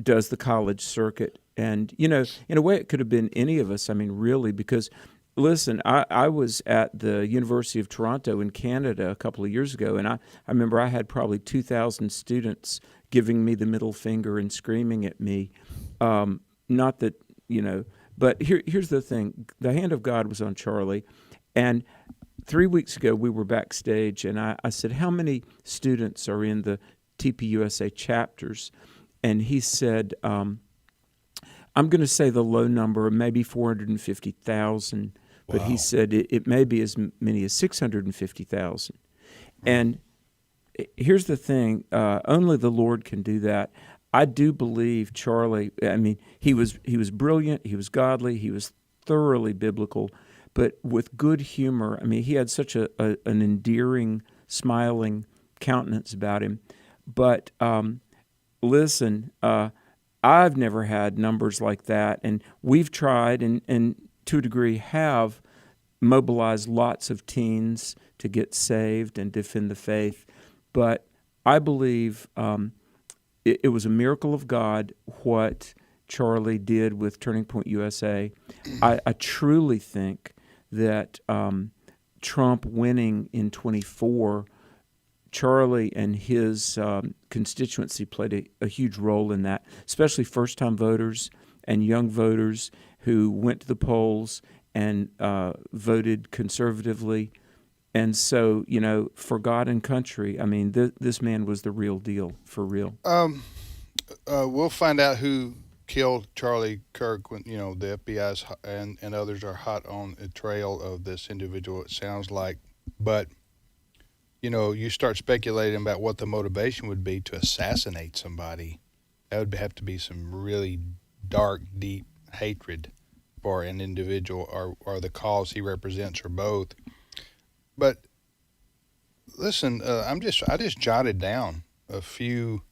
does the college circuit. And, you know, in a way it could have been any of us, I mean, really, because, listen, I was at the University of Toronto in Canada a couple of years ago, and I remember I had probably 2,000 students giving me the middle finger and screaming at me. Not that, you know, but here's the thing. The hand of God was on Charlie, and 3 weeks ago, we were backstage, and I said, how many students are in the TPUSA chapters? And he said, I'm going to say the low number, maybe 450,000, but he said it may be as many as 650,000. And here's the thing, only the Lord can do that. I do believe Charlie, I mean, he was brilliant, he was godly, he was thoroughly biblical, but with good humor. I mean, he had such an endearing, smiling countenance about him. But listen, I've never had numbers like that, and we've tried and to a degree have mobilized lots of teens to get saved and defend the faith. But I believe it was a miracle of God what Charlie did with Turning Point USA. I truly think that Trump winning in 24, Charlie and his constituency played a huge role in that, especially first-time voters and young voters who went to the polls and voted conservatively. And so, you know, for God and country, I mean, this man was the real deal, for real. We'll find out who killed Charlie Kirk when, you know, the FBI and others are hot on a trail of this individual, it sounds like. But, you know, you start speculating about what the motivation would be to assassinate somebody. That would have to be some really dark, deep hatred for an individual or the cause he represents, or both. But listen, I just jotted down a few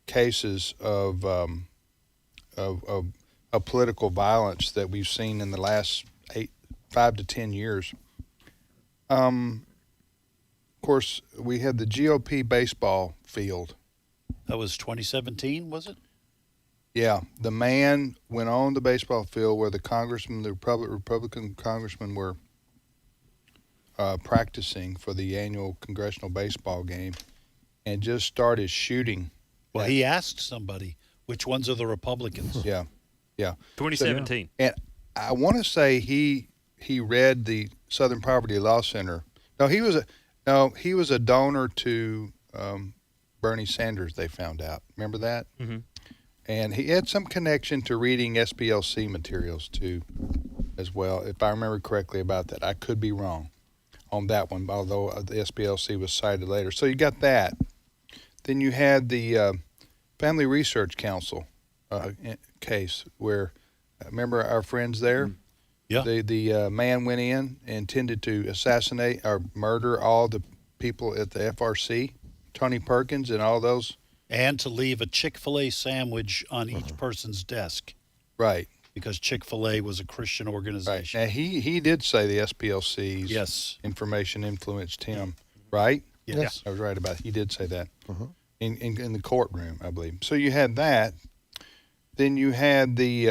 cases of political violence that we've seen in the last 5 to 10 years. Of course, we had the GOP baseball field. That was 2017, was it? Yeah, the man went on the baseball field where the Republican congressmen were practicing for the annual congressional baseball game, and just started shooting. Well, he asked somebody, which ones are the Republicans? Yeah. 2017. And I want to say he read the Southern Poverty Law Center. No, he was a donor to Bernie Sanders, they found out. Remember that? Mm-hmm. And he had some connection to reading SPLC materials too, as well, if I remember correctly about that. I could be wrong on that one, although the SPLC was cited later. So you got that. Then you had the Family Research Council case where, remember our friends there? Yeah. The man went in and intended to assassinate or murder all the people at the FRC, Tony Perkins and all those. And to leave a Chick-fil-A sandwich on each person's desk. Right. because Chick-fil-A was a Christian organization. Right. Now, he did say the SPLC's Yes. information influenced him, right? Yes. I was right about it. He did say that in the courtroom, I believe. So you had that. Then you had the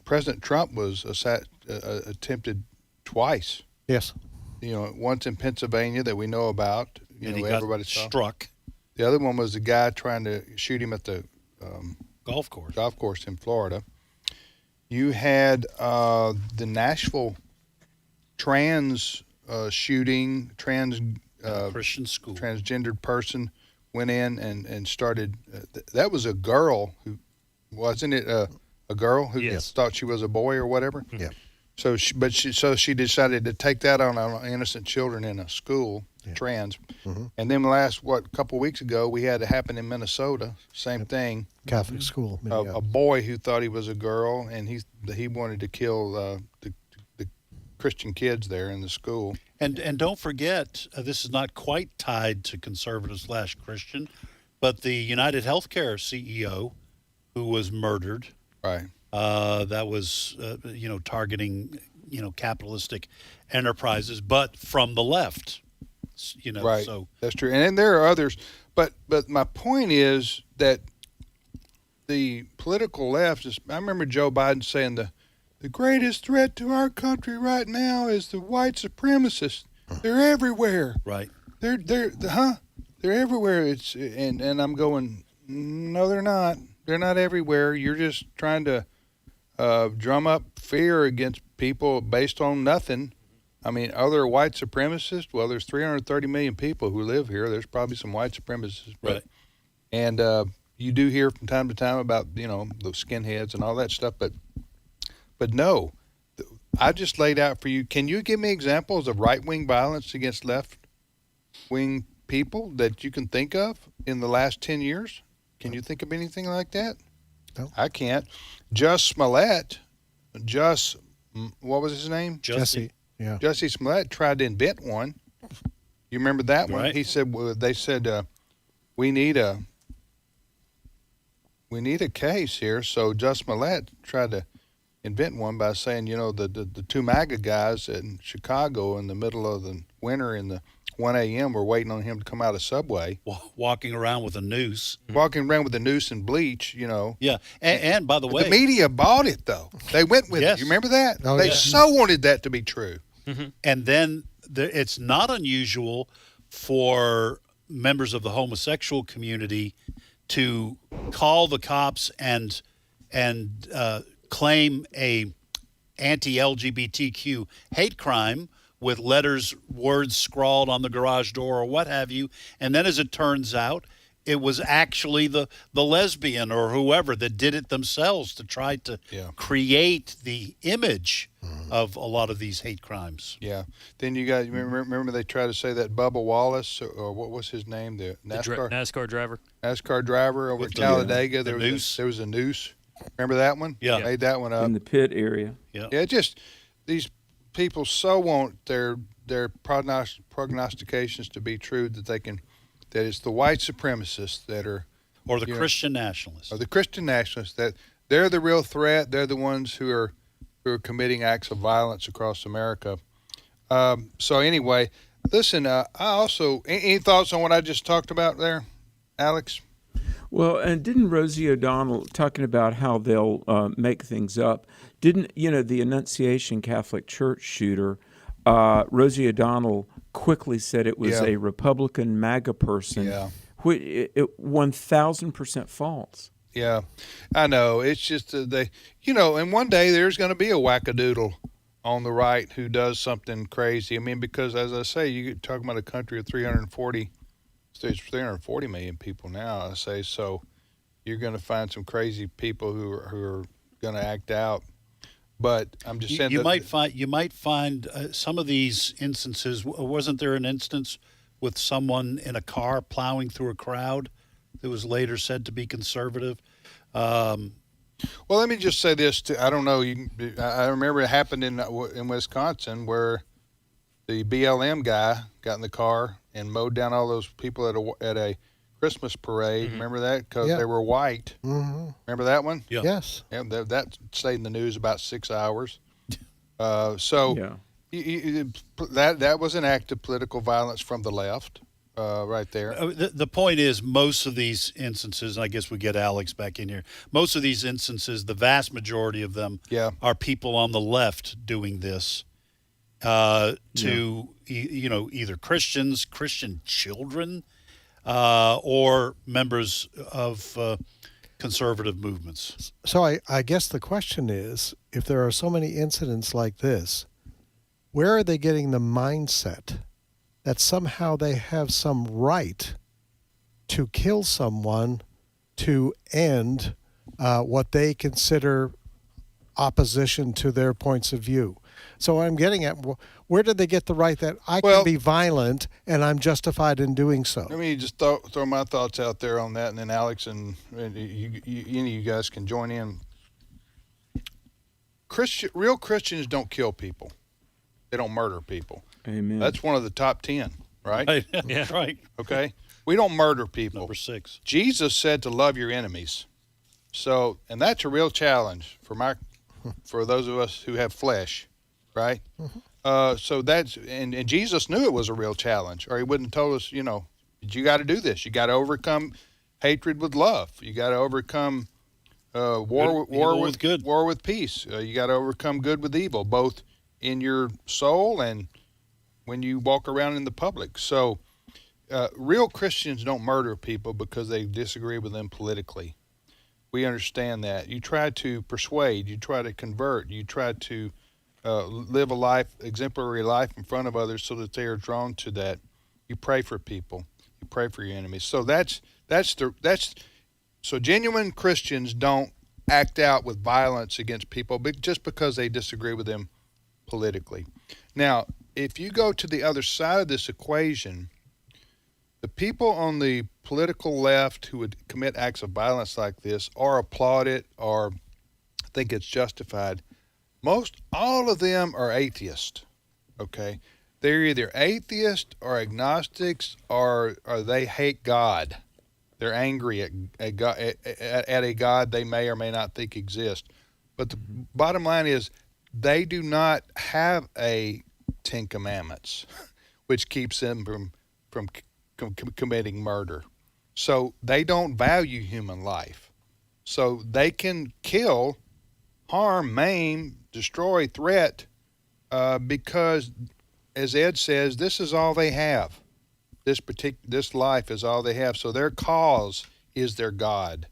President Trump was attempted twice. Yes. Once in Pennsylvania that we know about. And he got everybody saw. struck. The other one was the guy trying to shoot him at the golf course. Golf course in Florida. You had the Nashville trans shooting. Christian school. Transgendered person went in and started. That was a girl who, wasn't it? A girl who thought she was a boy or whatever. Yeah. So she decided to take that on innocent children in a school, trans. And then couple weeks ago, we had it happen in Minnesota. Same thing. Catholic school. A boy who thought he was a girl, and he wanted to kill the Christian kids there in the school. And don't forget, this is not quite tied to conservative/Christian, but the United Healthcare CEO who was murdered. Right. That was, targeting, capitalistic enterprises, but from the left. Right. So that's true. And then there are others, but my point is that the political left is. I remember Joe Biden saying the greatest threat to our country right now is the white supremacists. They're everywhere. Right. They're everywhere. And I'm going, no, they're not. They're not everywhere. You're just trying to drum up fear against people based on nothing. I mean, are there white supremacists? Well, there's 330 million people who live here. There's probably some white supremacists. Right. And you do hear from time to time about, the skinheads and all that stuff. But no, I just laid out for you. Can you give me examples of right-wing violence against left-wing people that you can think of in the last 10 years? Can you think of anything like that? No. I can't. What was his name? Jesse. Yeah. Jesse Smollett tried to invent one. You remember that one? Right. He said, they said, we need a case here. So Jesse Smollett tried to invent one by saying, the two MAGA guys in Chicago in the middle of the winter in the 1 a.m. were waiting on him to come out of Subway. Walking around with a noose. Walking around with a noose and bleach, Yeah. And by the way. The media bought it, though. They went with Yes. it. You remember that? Oh, They yeah. so wanted that to be true. And then it's not unusual for members of the homosexual community to call the cops and claim a anti-LGBTQ hate crime with words scrawled on the garage door or what have you. And then as it turns out, it was actually the lesbian or whoever that did it themselves to try to create the image of a lot of these hate crimes. Yeah. Then you got, remember they tried to say that Bubba Wallace, or what was his name? The NASCAR driver. NASCAR driver over at Talladega. There was a noose. Remember that one? Yeah. Made that one up. In the pit area. Yeah, just these people so want their prognostications to be true that it's the white supremacists that are, or the Christian nationalists, or the Christian nationalists, that they're the real threat. They're the ones who are committing acts of violence across America. So anyway, listen. I also any thoughts on what I just talked about there, Alex? Well, and didn't Rosie O'Donnell, talking about how they'll make things up, the Annunciation Catholic Church shooter, Rosie O'Donnell quickly said it was a Republican MAGA person. Yeah. 1,000% false. Yeah, I know. It's just and one day there's going to be a wackadoodle on the right who does something crazy. I mean, because as I say, you're talking about a country of 340 million people now. I say so. You're going to find some crazy people who are going to act out. But I'm just saying you might find some of these instances. Wasn't there an instance with someone in a car plowing through a crowd that was later said to be conservative? Well, let me just say this. I don't know. I remember it happened in Wisconsin where the BLM guy got in the car and mowed down all those people at a Christmas parade. Mm-hmm. Remember that? Because Yeah. they were white. Mm-hmm. Remember that one? Yeah. Yes. Yeah, that stayed in the news about 6 hours. So Yeah. that was an act of political violence from the left, right there. The point is, most of these instances, and I guess we get Alex back in here, most of these instances, the vast majority of them are people on the left doing this to, either Christians, Christian children, or members of conservative movements. So I guess the question is, if there are so many incidents like this, where are they getting the mindset that somehow they have some right to kill someone to end what they consider opposition to their points of view? So I'm getting at, where did they get the right that I can be violent and I'm justified in doing so? Let me just throw my thoughts out there on that, and then Alex and any of you guys can join in. Real Christians don't kill people. They don't murder people. Amen. That's one of the top 10, right? Right. Yeah. Right. Okay. We don't murder people. Number 6. Jesus said to love your enemies. So, and that's a real challenge for those of us who have flesh, right? So that's, and Jesus knew it was a real challenge, or he wouldn't have told us, you got to do this. You got to overcome hatred with love. You got to overcome war with peace. You got to overcome good with evil, both in your soul and when you walk around in the public. So real Christians don't murder people because they disagree with them politically. We understand that. You try to persuade, you try to convert, you try to live a exemplary life in front of others so that they are drawn to that. You pray for people. You pray for your enemies. So so genuine Christians don't act out with violence against people just because they disagree with them politically. Now, if you go to the other side of this equation, the people on the political left who would commit acts of violence like this or applaud it or think it's justified, all of them are atheists, okay? They're either atheists or agnostics or they hate God. They're angry at a God they may or may not think exists. But the bottom line is they do not have a 10 Commandments, which keeps them from committing murder. So they don't value human life. So they can kill, harm, maim, destroy, threat, because, as Ed says, this is all they have. This life is all they have. So their cause is their God,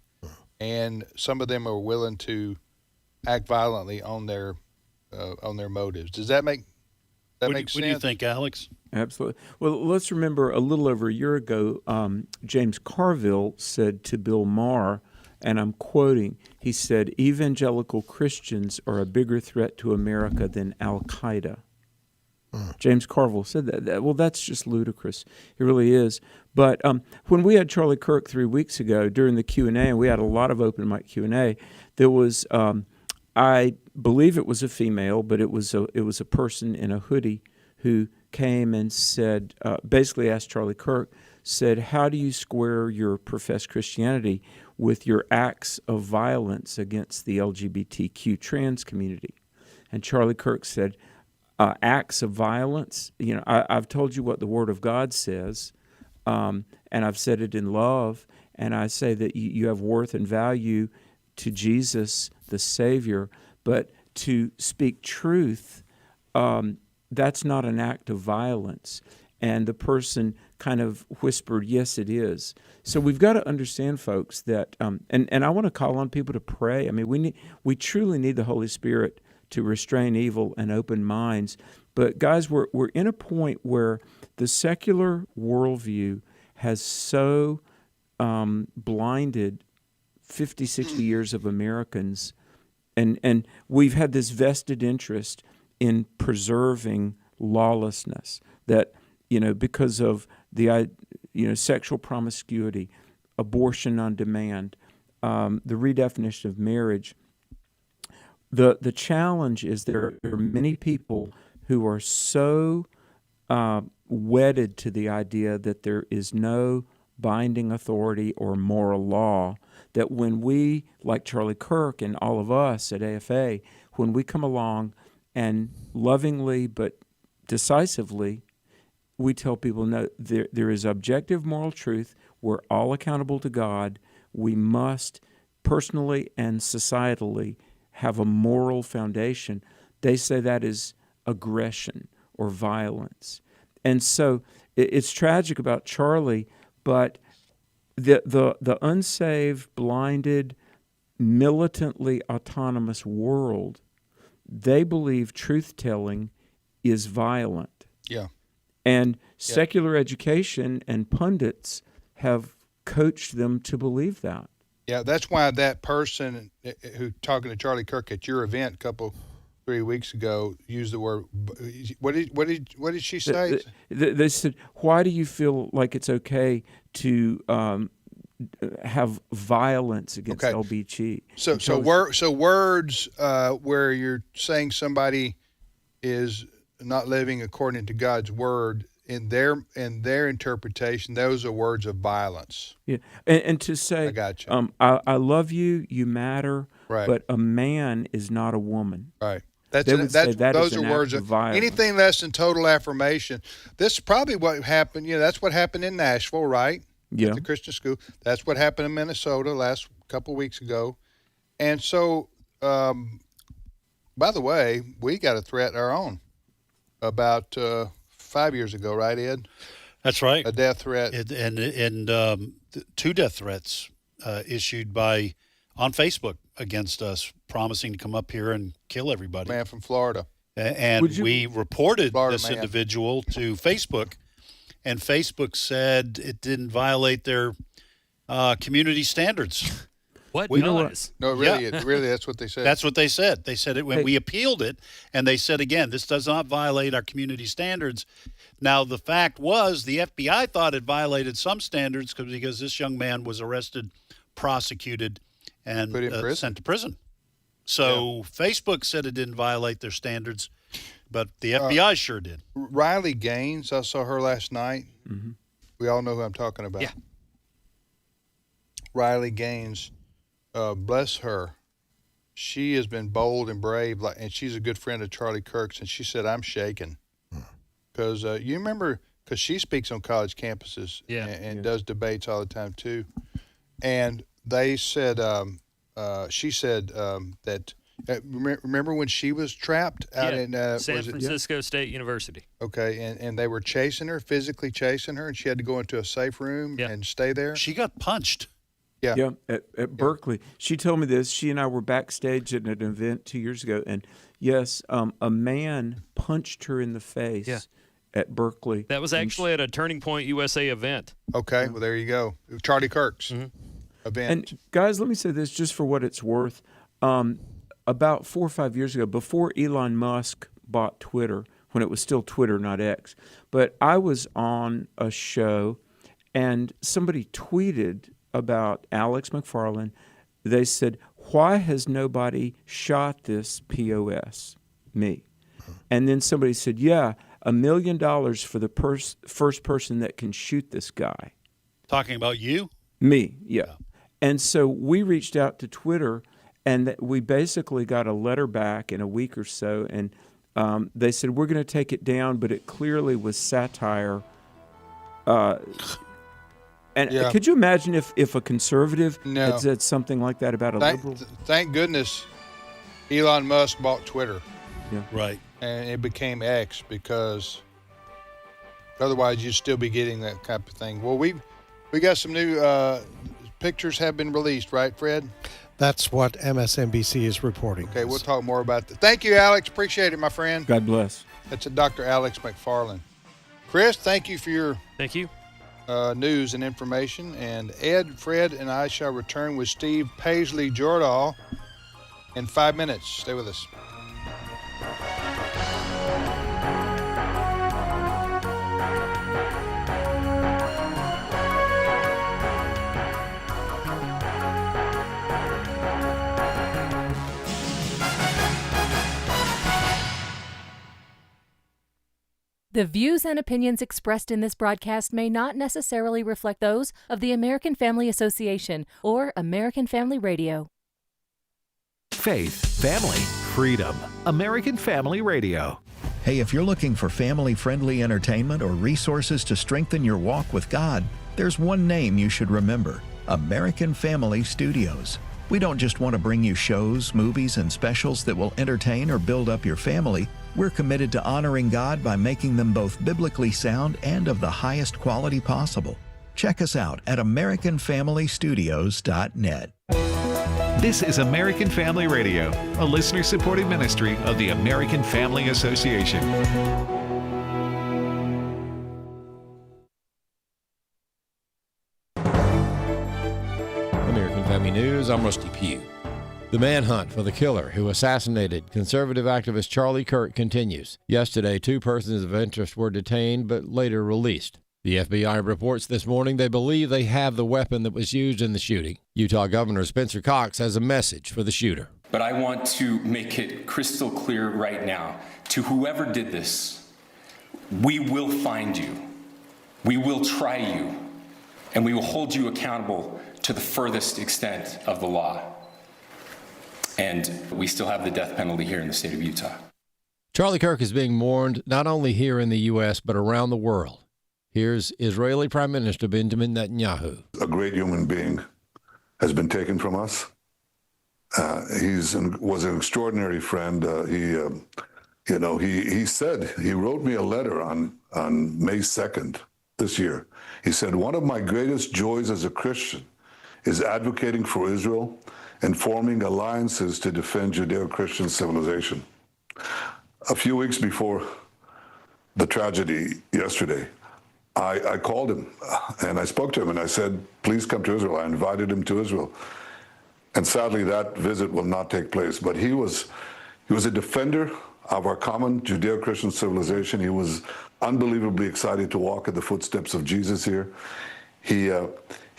and some of them are willing to act violently on their motives. Does that make sense? What do you think, Alex? Absolutely. Well, let's remember a little over a year ago, James Carville said to Bill Maher, and I'm quoting, he said, evangelical Christians are a bigger threat to America than Al-Qaeda. James Carville said that. Well, that's just ludicrous. It really is. But when we had Charlie Kirk 3 weeks ago during the Q&A, and we had a lot of open mic Q&A, there was, I believe it was a female, but it was a person in a hoodie who came and said, basically asked Charlie Kirk, said, how do you square your professed Christianity with your acts of violence against the LGBTQ trans community? And Charlie Kirk said, acts of violence, I've told you what the Word of God says, and I've said it in love, and I say that you have worth and value to Jesus, the Savior, but to speak truth, that's not an act of violence. And the person kind of whispered, yes, it is. So we've got to understand, folks, that, and I want to call on people to pray. I mean, we truly need the Holy Spirit to restrain evil and open minds. But guys, we're in a point where the secular worldview has so blinded 50, 60 years of Americans, and we've had this vested interest in preserving lawlessness that, because of the, sexual promiscuity, abortion on demand, the redefinition of marriage. The challenge is there are many people who are so wedded to the idea that there is no binding authority or moral law. That when we, like Charlie Kirk and all of us at AFA, when we come along and lovingly but decisively, we tell people, no, there is objective moral truth. We're all accountable to God. We must personally and societally have a moral foundation. They say that is aggression or violence. And so it's tragic about Charlie, but the unsaved, blinded, militantly autonomous world, they believe truth-telling is violent. Yeah. And secular education and pundits have coached them to believe that. Yeah, that's why that person who talking to Charlie Kirk at your event 3 weeks ago used the word. What did she say? They said, "Why do you feel like it's okay to have violence against LBG?" So words where you're saying somebody is not living according to God's word, in their interpretation, those are words of violence. Yeah, and to say, I got you. I love you, you matter, right. But a man is not a woman. Right. Those are words of violence. Anything less than total affirmation. This is probably what happened. That's what happened in Nashville, right? Yeah. At the Christian school. That's what happened in Minnesota last couple weeks ago. And so, by the way, we got a threat our own about 5 years ago, right, Ed? That's right. A death threat. And 2 death threats issued on Facebook against us, promising to come up here and kill everybody. Man from Florida. And we reported this man. individual to Facebook, and Facebook said it didn't violate their community standards. What? No, really, that's what they said. That's what they said. They said it when we appealed it, and they said, again, this does not violate our community standards. Now, the fact was the FBI thought it violated some standards because this young man was arrested, prosecuted, and sent to prison. So Facebook said it didn't violate their standards, but the FBI sure did. Riley Gaines, I saw her last night. Mm-hmm. We all know who I'm talking about. Yeah. Riley Gaines. Bless her. She has been bold and brave, and she's a good friend of Charlie Kirk's. And she said, "I'm shaken," because you remember, because she speaks on college campuses and does debates all the time too. And they said, she said that. Remember when she was trapped out in San Francisco State University? Okay, and they were chasing her, physically chasing her, and she had to go into a safe room and stay there. She got punched. Yeah, at Berkeley. She told me this. She and I were backstage at an event 2 years ago, and yes, a man punched her in the face at Berkeley. That was actually at a Turning Point USA event. Okay, well, there you go. Charlie Kirk's event. And guys, let me say this just for what it's worth. About 4 or 5 years ago, before Elon Musk bought Twitter, when it was still Twitter, not X, but I was on a show, and somebody tweeted about Alex McFarland. They said, "Why has nobody shot this POS?" Me. And then somebody said, "Yeah, $1 million for the first person that can shoot this guy." Talking about you? Me, yeah. And so we reached out to Twitter, and we basically got a letter back in a week or so, and they said, "We're going to take it down," but it clearly was satire. And could you imagine if a conservative had said something like that about a liberal? Thank goodness Elon Musk bought Twitter. Yeah. Right. And it became X, because otherwise you'd still be getting that type of thing. Well, we got some new pictures have been released, right, Fred? That's what MSNBC is reporting. Okay, we'll talk more about that. Thank you, Alex. Appreciate it, my friend. God bless. That's Dr. Alex McFarland. Chris, thank you for your news and information. And Ed, Fred, and I shall return with Steve Paisley Jordahl in 5 minutes. Stay with us. The views and opinions expressed in this broadcast may not necessarily reflect those of the American Family Association or American Family Radio. Faith, family, freedom. American Family Radio. Hey, if you're looking for family-friendly entertainment or resources to strengthen your walk with God, there's one name you should remember: American Family Studios. We don't just want to bring you shows, movies, and specials that will entertain or build up your family. We're committed to honoring God by making them both biblically sound and of the highest quality possible. Check us out at AmericanFamilyStudios.net. This is American Family Radio, a listener-supported ministry of the American Family Association. American Family News, I'm Rusty Pugh. The manhunt for the killer who assassinated conservative activist Charlie Kirk continues. Yesterday, 2 persons of interest were detained but later released. The FBI reports this morning they believe they have the weapon that was used in the shooting. Utah Governor Spencer Cox has a message for the shooter. But I want to make it crystal clear right now to whoever did this: we will find you, we will try you, and we will hold you accountable to the furthest extent of the law. And we still have the death penalty here in the state of Utah. Charlie Kirk is being mourned not only here in the U.S., but around the world. Here's Israeli Prime Minister Benjamin Netanyahu. A great human being has been taken from us. He was an extraordinary friend. He said, he wrote me a letter on May 2nd this year. He said, one of my greatest joys as a Christian is advocating for Israel and forming alliances to defend Judeo-Christian civilization. A few weeks before the tragedy yesterday, I called him and I spoke to him and I said, please come to Israel. I invited him to Israel. And sadly, that visit will not take place. But he was a defender of our common Judeo-Christian civilization. He was unbelievably excited to walk in the footsteps of Jesus here. He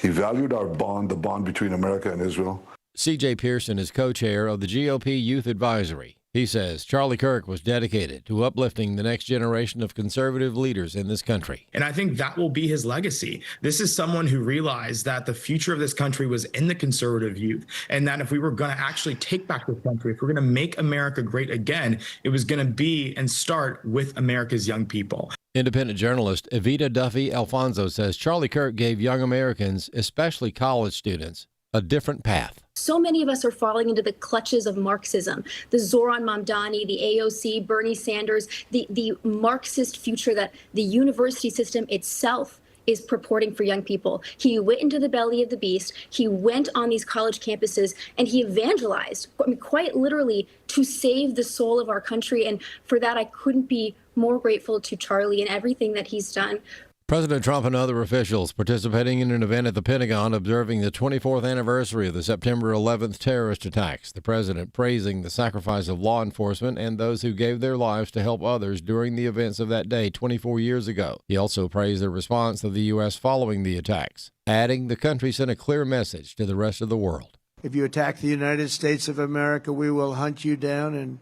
valued our bond, the bond between America and Israel. C.J. Pearson is co-chair of the GOP Youth Advisory. He says Charlie Kirk was dedicated to uplifting the next generation of conservative leaders in this country. And I think that will be his legacy. This is someone who realized that the future of this country was in the conservative youth, and that if we were going to actually take back this country, if we're going to make America great again, it was going to be and start with America's young people. Independent journalist Evita Duffy Alfonso says Charlie Kirk gave young Americans, especially college students, a different path. So many of us are falling into the clutches of Marxism, the Zoran Mamdani, the AOC, Bernie Sanders, the Marxist future that the university system itself is purporting for young people. He went into the belly of the beast. He went on these college campuses and he evangelized, quite literally, to save the soul of our country. And for that, I couldn't be more grateful to Charlie and everything that he's done. President Trump and other officials participating in an event at the Pentagon observing the 24th anniversary of the September 11th terrorist attacks. The president praising the sacrifice of law enforcement and those who gave their lives to help others during the events of that day 24 years ago. He also praised the response of the U.S. following the attacks, adding the country sent a clear message to the rest of the world. If you attack the United States of America, we will hunt you down and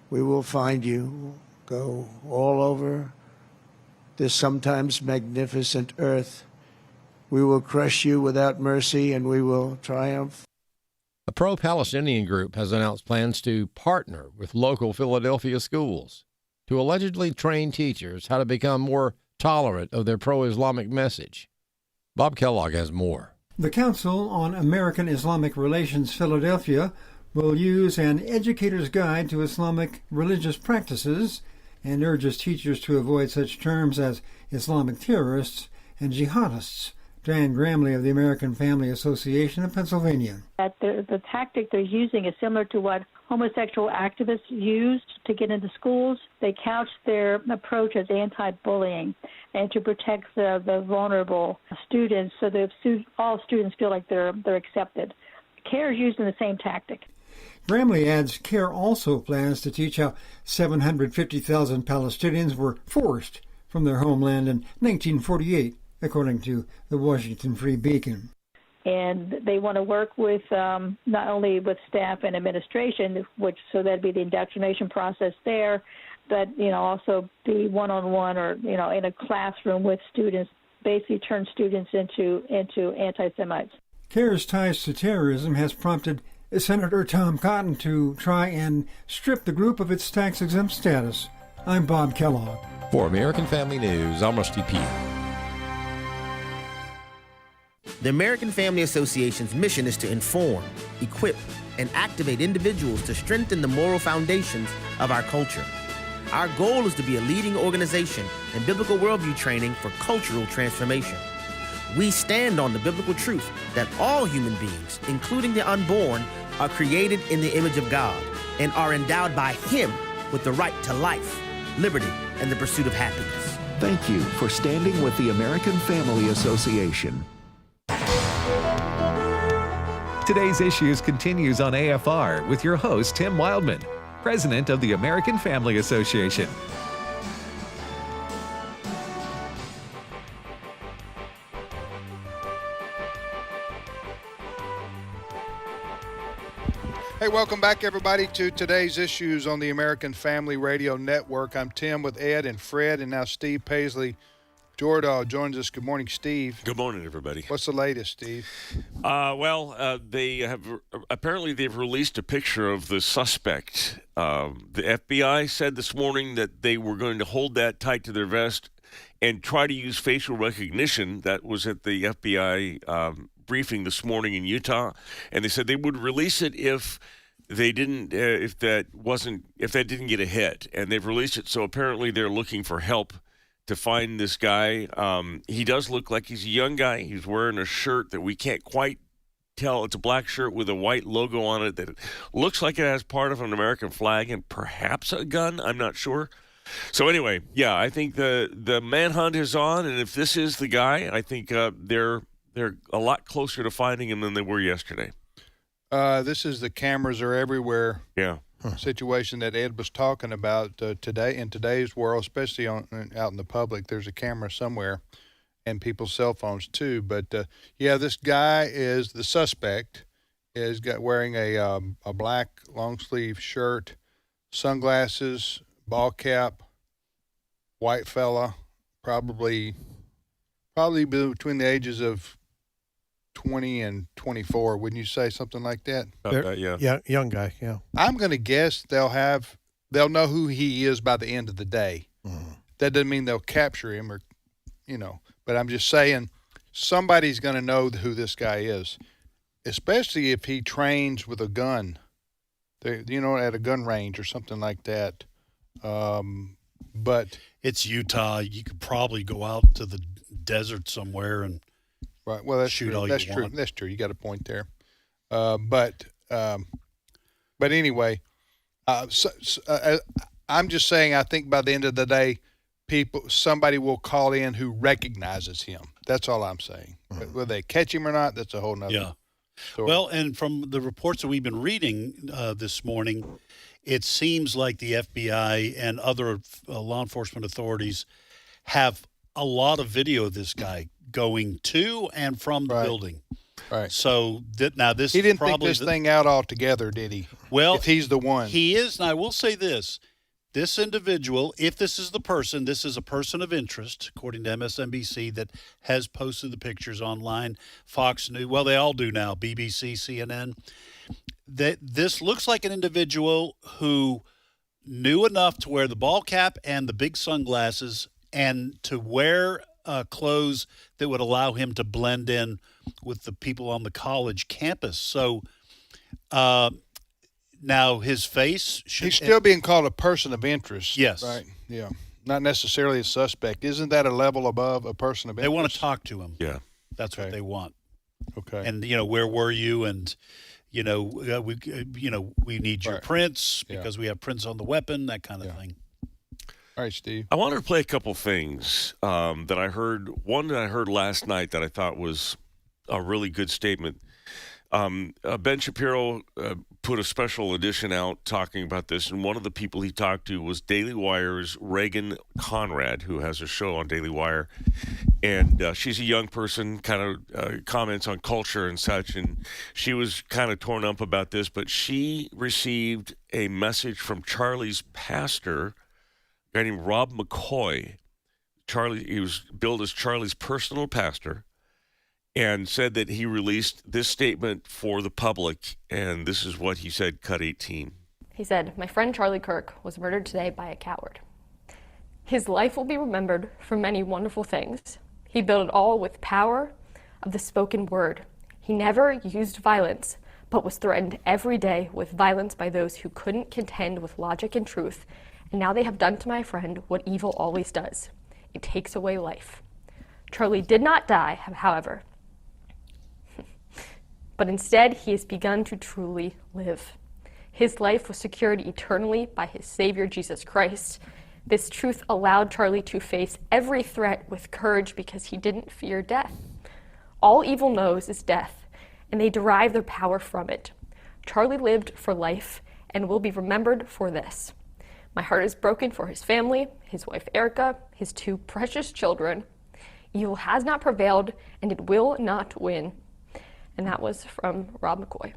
we will find you. Go all over this sometimes magnificent earth. We will crush you without mercy, and we will triumph. A pro-Palestinian group has announced plans to partner with local Philadelphia schools to allegedly train teachers how to become more tolerant of their pro-Islamic message. Bob Kellogg has more. The Council on American Islamic Relations Philadelphia will use an educator's guide to Islamic religious practices and urges teachers to avoid such terms as Islamic terrorists and jihadists. Diane Gramley of the American Family Association of Pennsylvania. That the tactic they're using is similar to what homosexual activists used to get into schools. They couch their approach as anti-bullying and to protect the vulnerable students so that all students feel like they're accepted. CARE is using the same tactic. Gramley adds CARE also plans to teach how 750,000 Palestinians were forced from their homeland in 1948, according to the Washington Free Beacon. And they want to work with not only with staff and administration, so that'd be the indoctrination process there, but also be one-on-one or in a classroom with students, basically turn students into anti-Semites. CARE's ties to terrorism has prompted Senator Tom Cotton to try and strip the group of its tax-exempt status. I'm Bob Kellogg. For American Family News, I'm Rusty Pugh. The American Family Association's mission is to inform, equip, and activate individuals to strengthen the moral foundations of our culture. Our goal is to be a leading organization in biblical worldview training for cultural transformation. We stand on the biblical truth that all human beings, including the unborn, are created in the image of God and are endowed by Him with the right to life, liberty, and the pursuit of happiness. Thank you for standing with the American Family Association. Today's Issues continues on AFR with your host, Tim Wildmon, President of the American Family Association. Hey, welcome back, everybody, to today's Issues on the American Family Radio Network. I'm Tim with Ed and Fred, and now Steve Paisley Jordahl joins us. Good morning, Steve. Good morning, everybody. What's the latest, Steve? They have apparently they've released a picture of the suspect. The FBI said this morning that they were going to hold that tight to their vest and try to use facial recognition. That was at the FBI briefing this morning in Utah, and they said they would release it if they didn't, if that didn't get a hit. And they've released it, so apparently they're looking for help to find this guy. He does look like he's a young guy. He's wearing a shirt that we can't quite tell. It's a black shirt with a white logo on it that looks like it has part of an American flag and perhaps a gun. I'm not sure. So anyway, yeah, I think the manhunt is on, and if this is the guy, I think they're a lot closer to finding him than they were yesterday. This is the cameras are everywhere. Yeah. Situation that Ed was talking about today in today's world, especially out in the public. There's a camera somewhere, and people's cell phones too. But this guy is the suspect. Is wearing a black long sleeve shirt, sunglasses, ball cap, white fella, probably between the ages of 20 and 24, wouldn't you say something like that? Yeah, young guy, yeah. I'm going to guess they'll know who he is by the end of the day. Mm-hmm. That doesn't mean they'll capture him or, but I'm just saying somebody's going to know who this guy is, especially if he trains with a gun, at a gun range or something like that. But it's Utah. You could probably go out to the desert somewhere and right. Well, that's shoot true. all That's you true. want. That's true. You got a point there. But anyway, I'm just saying. I think by the end of the day, somebody will call in who recognizes him. That's all I'm saying. Mm-hmm. Whether they catch him or not, that's a whole nother story. Well, and from the reports that we've been reading this morning, it seems like the FBI and other law enforcement authorities have a lot of video of this guy going to and from the building. Right. So this he didn't probably think this thing out altogether, did he? Well, if he's the one, he is. And I will say this: this individual, if this is the person, this is a person of interest, according to MSNBC, that has posted the pictures online. Fox News, well, they all do now. BBC, CNN. That this looks like an individual who knew enough to wear the ball cap and the big sunglasses and to wear clothes that would allow him to blend in with the people on the college campus. So now his face he's still being called a person of interest. Yes. Right. Yeah. Not necessarily a suspect. Isn't that a level above a person of interest? They want to talk to him. Yeah. That's what they want. Okay. And where were you? And we need your prints because we have prints on the weapon, that kind of thing. All right, Steve. I wanted to play a couple things that I heard. One that I heard last night that I thought was a really good statement. Ben Shapiro put a special edition out talking about this, and one of the people he talked to was Daily Wire's Reagan Conrad, who has a show on Daily Wire, and she's a young person, kind of comments on culture and such, and she was kind of torn up about this, but she received a message from Charlie's pastor guy named Rob McCoy. He was billed as Charlie's personal pastor, and said that he released this statement for the public, and this is what he said, cut 18. He said, "My friend Charlie Kirk was murdered today by a coward. His life will be remembered for many wonderful things. He built it all with power of the spoken word. He never used violence, but was threatened every day with violence by those who couldn't contend with logic and truth, and now they have done to my friend what evil always does. It takes away life. Charlie did not die, however, but instead he has begun to truly live. His life was secured eternally by his Savior, Jesus Christ. This truth allowed Charlie to face every threat with courage because he didn't fear death. All evil knows is death, and they derive their power from it. Charlie lived for life and will be remembered for this. My heart is broken for his family, his wife Erica, his 2 precious children. Evil has not prevailed, and it will not win." And that was from Rob McCoy.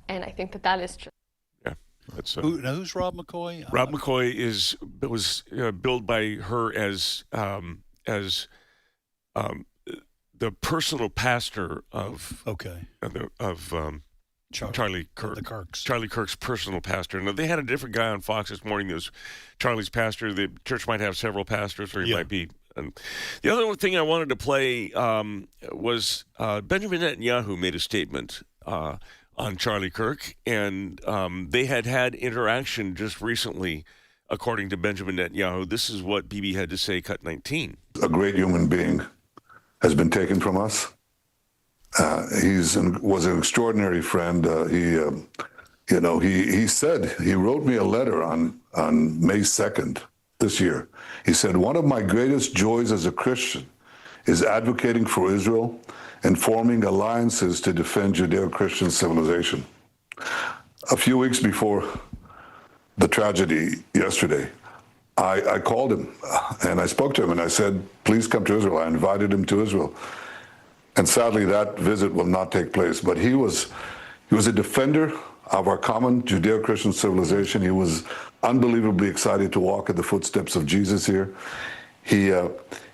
And I think that is just... Yeah. That's, who's Rob McCoy? Rob McCoy was billed by her as the personal pastor of Charlie Kirk. The Kirks. Charlie Kirk's personal pastor. Now, they had a different guy on Fox this morning that was Charlie's pastor. The church might have several pastors, or he might be. The other thing I wanted to play was Benjamin Netanyahu made a statement on Charlie Kirk, and they had interaction just recently, according to Benjamin Netanyahu. This is what Bibi had to say, cut 19. A great human being has been taken from us. Was an extraordinary friend. He said, he wrote me a letter on May 2nd this year. He said, "One of my greatest joys as a Christian is advocating for Israel and forming alliances to defend Judeo-Christian civilization." A few weeks before the tragedy yesterday, I called him and I spoke to him and I said, "Please come to Israel." I invited him to Israel. And sadly, that visit will not take place. But he was a defender of our common Judeo-Christian civilization. He was unbelievably excited to walk in the footsteps of Jesus here. He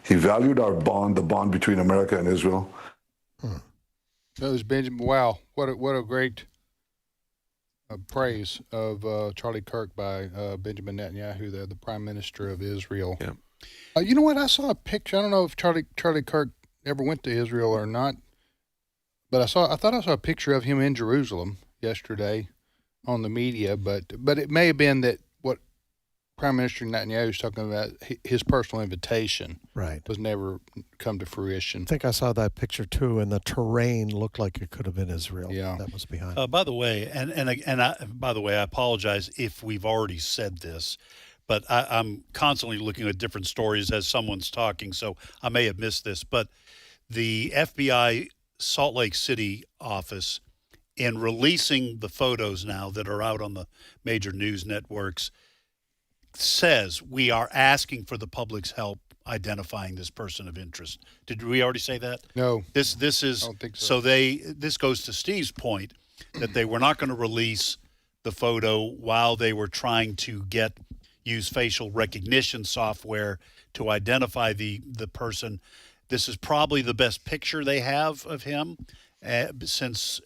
valued our bond, the bond between America and Israel. That was Benjamin. Wow, what a great praise of Charlie Kirk by Benjamin Netanyahu, the Prime Minister of Israel. Yeah. You know what? I saw a picture. I don't know if Charlie Kirk ever went to Israel or not, but I thought I saw a picture of him in Jerusalem yesterday on the media, but it may have been that what Prime Minister Netanyahu was talking about, his personal invitation, was never come to fruition. I think I saw that picture too, and the terrain looked like it could have been Israel. Yeah, that was behind. By the way, by the way, I apologize if we've already said this, but I'm constantly looking at different stories as someone's talking, so I may have missed this. But the FBI Salt Lake City office, in releasing the photos now that are out on the major news networks, says we are asking for the public's help identifying this person of interest. Did we already say that? No. This is, I don't think so. This goes to Steve's point that they were not going to release the photo while they were trying to use facial recognition software to identify the person. This is probably the best picture they have of him, since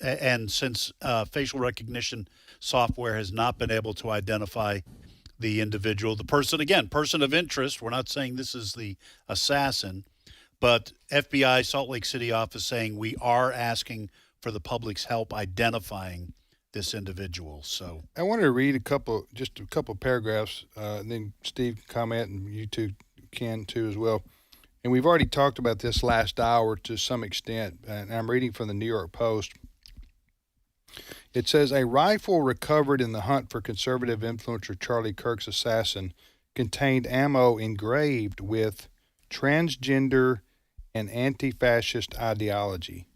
facial recognition software has not been able to identify the individual, the person of interest. We're not saying this is the assassin, but FBI Salt Lake City office saying we are asking for the public's help identifying this individual. So I wanted to read just a couple paragraphs, and then Steve can comment, and you two can too as well. And we've already talked about this last hour to some extent, and I'm reading from the New York Post. It says, a rifle recovered in the hunt for conservative influencer Charlie Kirk's assassin contained ammo engraved with transgender and anti-fascist ideology,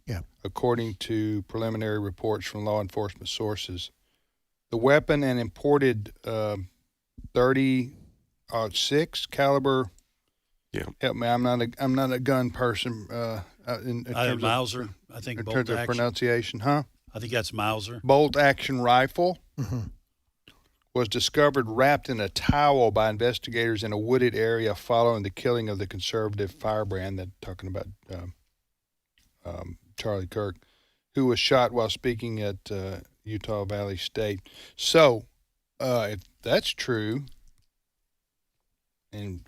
according to preliminary reports from law enforcement sources. The weapon, an imported .30-06 caliber. Yeah. Help me, I'm not a gun person. In terms Mauser, of, I think. In bolt terms action. of pronunciation, huh? I think that's Mauser. Bolt action rifle, was discovered wrapped in a towel by investigators in a wooded area following the killing of the conservative firebrand, that talking about Charlie Kirk, who was shot while speaking at Utah Valley State. So, if that's true, and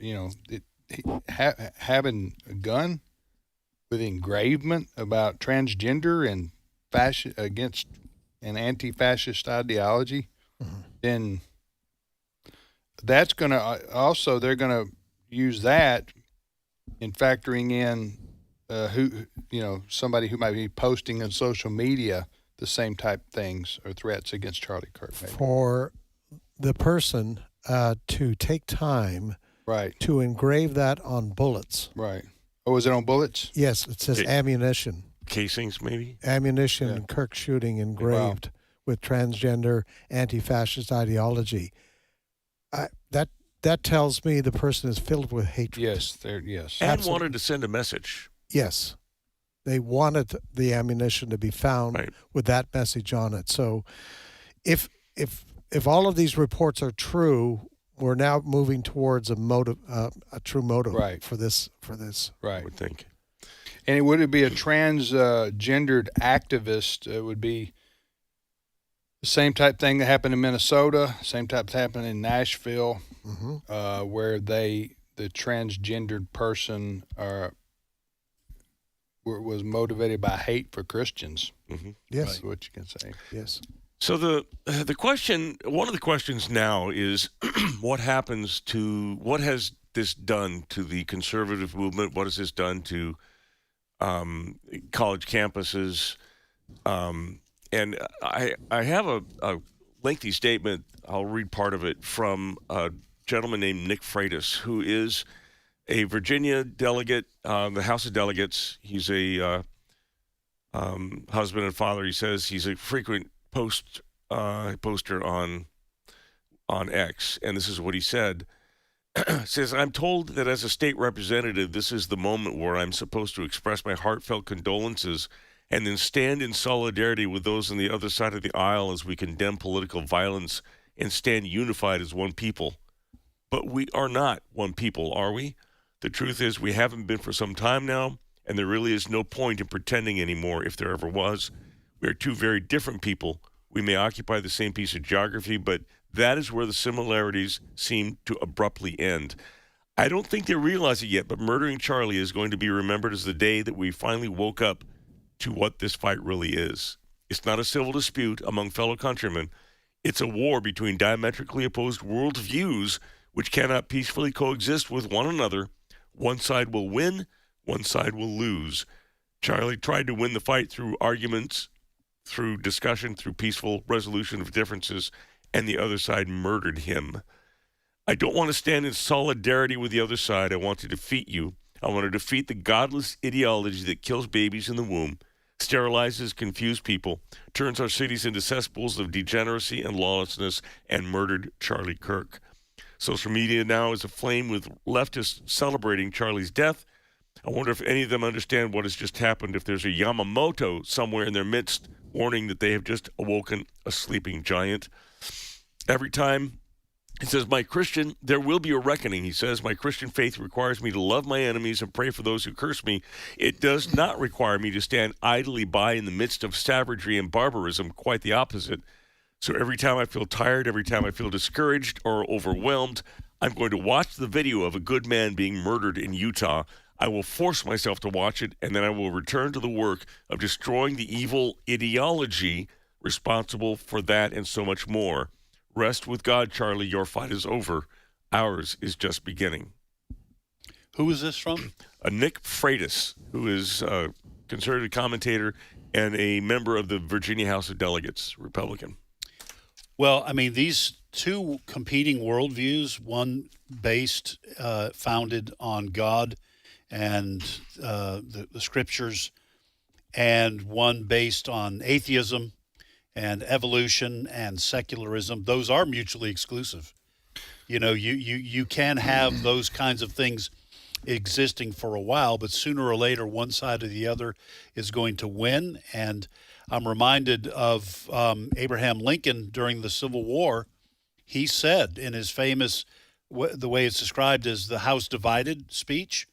having a gun with engravement about transgender and against an anti-fascist ideology, then that's going to also, they're going to use that in factoring in somebody who might be posting on social media the same type things or threats against Charlie Kirk. Maybe. For the person to take time to engrave that on bullets. Right. Oh, is it on bullets? Yes, it says ammunition. Casings, maybe? Ammunition, Kirk shooting engraved with transgender anti-fascist ideology. That tells me the person is filled with hatred. Yes, yes. And Absolutely. wanted to send a message. Yes. They wanted the ammunition to be found with that message on it. So if all of these reports are true, we're now moving towards a motive, a true motive for this. Right. I would think. And would it be a transgendered activist? It would be the same type thing that happened in Minnesota, same type that happened in Nashville, where the transgendered person was motivated by hate for Christians. Yes, that's what you can say. Yes. So the question, one of the questions now is, what has this done to the conservative movement? What has this done to college campuses? And I have a lengthy statement. I'll read part of it from a gentleman named Nick Freitas, who is a Virginia delegate, the House of Delegates. He's a husband and father. He says he's a frequent poster on X, and this is what he said. Says, I'm told that as a state representative, this is the moment where I'm supposed to express my heartfelt condolences and then stand in solidarity with those on the other side of the aisle as we condemn political violence and stand unified as one people. But we are not one people, are we? The truth is we haven't been for some time now, and there really is no point in pretending anymore if there ever was. We are two very different people. We may occupy the same piece of geography, but that is where the similarities seem to abruptly end. I don't think they realize it yet, but murdering Charlie is going to be remembered as the day that we finally woke up to what this fight really is. It's not a civil dispute among fellow countrymen. It's a war between diametrically opposed worldviews which cannot peacefully coexist with one another. One side will win, one side will lose. Charlie tried to win the fight through arguments, through discussion, through peaceful resolution of differences, and the other side murdered him. I don't want to stand in solidarity with the other side. I want to defeat you. I want to defeat the godless ideology that kills babies in the womb, sterilizes confused people, turns our cities into cesspools of degeneracy and lawlessness, and murdered Charlie Kirk. Social media now is aflame with leftists celebrating Charlie's death. I wonder if any of them understand what has just happened, if there's a Yamamoto somewhere in their midst warning that they have just awoken a sleeping giant. Every time, he says, there will be a reckoning. He says, my Christian faith requires me to love my enemies and pray for those who curse me. It does not require me to stand idly by in the midst of savagery and barbarism, quite the opposite. So every time I feel tired, every time I feel discouraged or overwhelmed, I'm going to watch the video of a good man being murdered in Utah. I will force myself to watch it, and then I will return to the work of destroying the evil ideology responsible for that and so much more. Rest with God, Charlie. Your fight is over. Ours is just beginning. Who is this from? Nick Freitas, who is a conservative commentator and a member of the Virginia House of Delegates, Republican. Well, I mean, these two competing worldviews, one founded on God and the scriptures, and one based on atheism and evolution and secularism, those are mutually exclusive. You know, you can have those kinds of things existing for a while, but sooner or later, one side or the other is going to win. And I'm reminded of Abraham Lincoln during the Civil War. he said in his famous, the way it's described as the House Divided speech,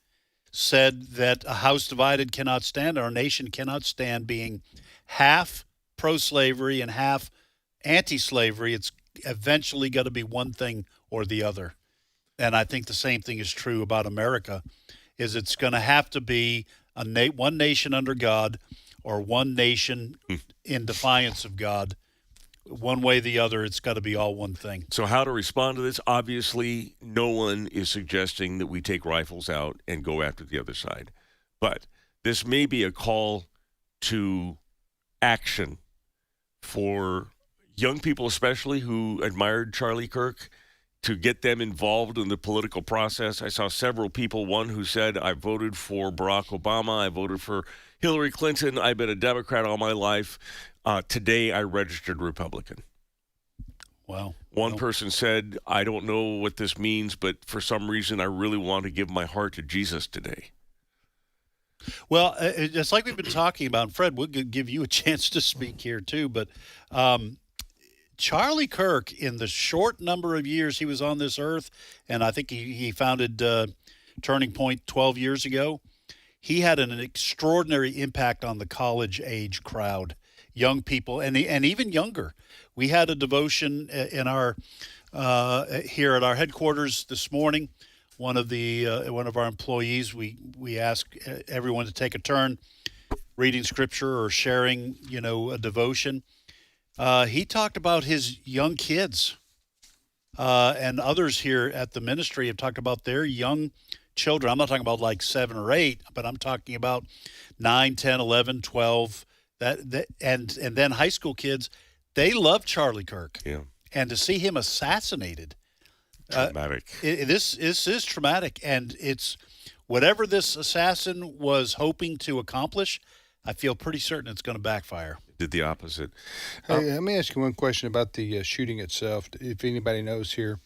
said that a house divided cannot stand, our nation cannot stand being half pro-slavery and half anti-slavery. It's eventually got to be one thing or the other. And I think the same thing is true about America, is it's going to have to be one nation under God or one nation in defiance of God. One way or the other, it's got to be all one thing. So how to respond to this? Obviously, no one is suggesting that we take rifles out and go after the other side. But this may be a call to action for young people, especially who admired Charlie Kirk, to get them involved in the political process. I saw several people, one who said, I voted for Barack Obama, I voted for Hillary Clinton, I've been a Democrat all my life. Today, I registered Republican. Wow. One person said, I don't know what this means, but for some reason, I really want to give my heart to Jesus today. Well, it's like we've been talking about, and Fred, we'll give you a chance to speak here too, but Charlie Kirk, in the short number of years he was on this earth, and I think he founded Turning Point 12 years ago, he had an extraordinary impact on the college-age crowd. Young people and even younger. We had a devotion in our here at our headquarters this morning. One of our employees, we asked everyone to take a turn reading scripture or sharing, a devotion. He talked about his young kids, and others here at the ministry have talked about their young children. I'm not talking about like 7 or 8, but I'm talking about 9, 10, 11, 12. And then high school kids, they love Charlie Kirk. Yeah. And to see him assassinated, traumatic. This is traumatic, and it's whatever this assassin was hoping to accomplish. I feel pretty certain it's going to backfire. Did the opposite. Hey, let me ask you one question about the shooting itself. If anybody knows here,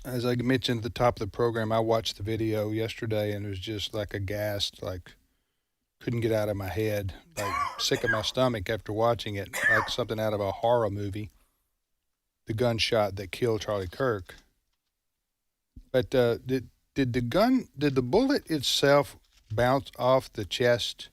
as I mentioned at the top of the program, I watched the video yesterday, and it was just like aghast, like. Couldn't get out of my head, like sick of my stomach after watching it, like something out of a horror movie. The gunshot that killed Charlie Kirk. But did the bullet itself bounce off the chest?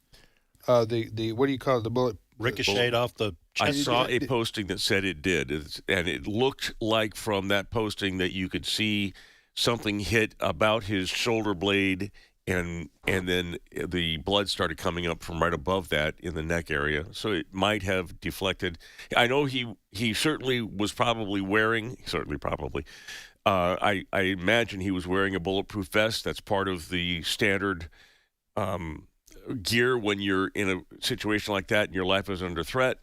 The what do you call it? The bullet ricocheted off the chest. I saw a posting that said it did, and it looked like from that posting that you could see something hit about his shoulder blade. And then the blood started coming up from right above that in the neck area. So it might have deflected. I know he certainly was probably wearing, I imagine he was wearing a bulletproof vest. That's part of the standard gear when you're in a situation like that and your life is under threat.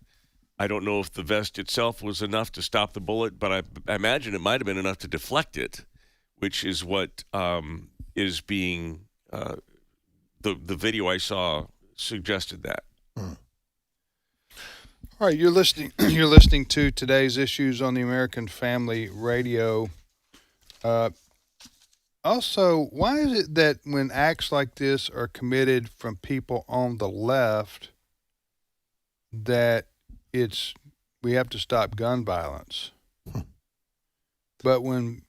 I don't know if the vest itself was enough to stop the bullet, but I imagine it might have been enough to deflect it, which is what is being... the video I saw suggested that. All right, you're listening to today's issues on the American Family Radio. Also, why is it that when acts like this are committed from people on the left, that we have to stop gun violence? But when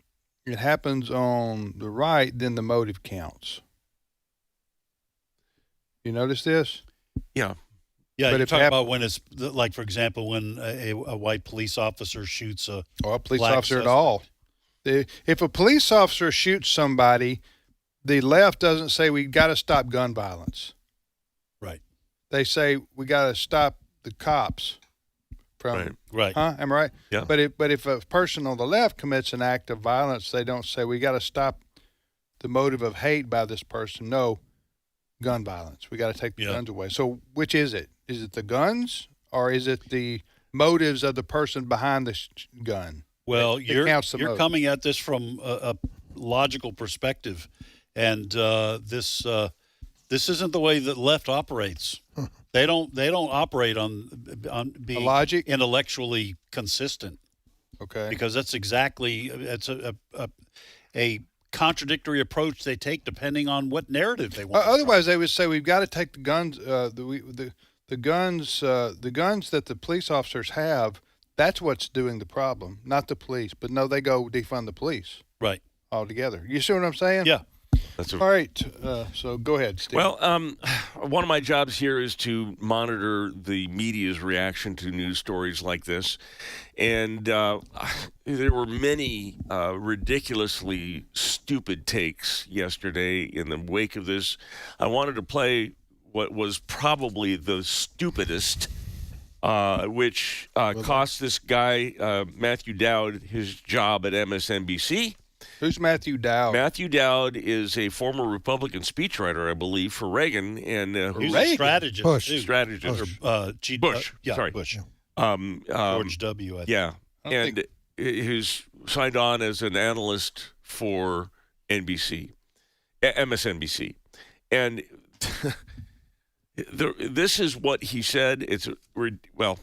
it happens on the right, then the motive counts. You notice this? Yeah. Yeah, you're talking about when it's, like, for example, when a white police officer shoots a police black officer suspect. at all. If a police officer shoots somebody, the left doesn't say we got to stop gun violence. Right. They say we got to stop the cops from. Right. Huh? Am I right? Yeah. But if a person on the left commits an act of violence, they don't say we got to stop the motive of hate by this person. No. Gun violence. We got to take the guns away. So which is it? Is it the guns or is it the motives of the person behind the gun? Well, you're motive. coming at this from a logical perspective, and this isn't the way that left operates. They don't operate on being logic? Intellectually consistent. Okay. Because that's exactly a contradictory approach they take depending on what narrative they want. Otherwise, they would say we've got to take the guns, the guns that the police officers have. That's what's doing the problem, not the police. But no, they go defund the police. Right. Altogether. You see what I'm saying? Yeah. All right. So go ahead, Steve. Well, one of my jobs here is to monitor the media's reaction to news stories like this. And there were many ridiculously stupid takes yesterday in the wake of this. I wanted to play what was probably the stupidest, which cost this guy, Matthew Dowd, his job at MSNBC. Who's Matthew Dowd? Matthew Dowd is a former Republican speechwriter, I believe, for Reagan, and he's a strategist. Bush. Strategist. Bush. Sorry. Bush. George W. I think. Yeah, and he's signed on as an analyst for MSNBC, and this is what he said.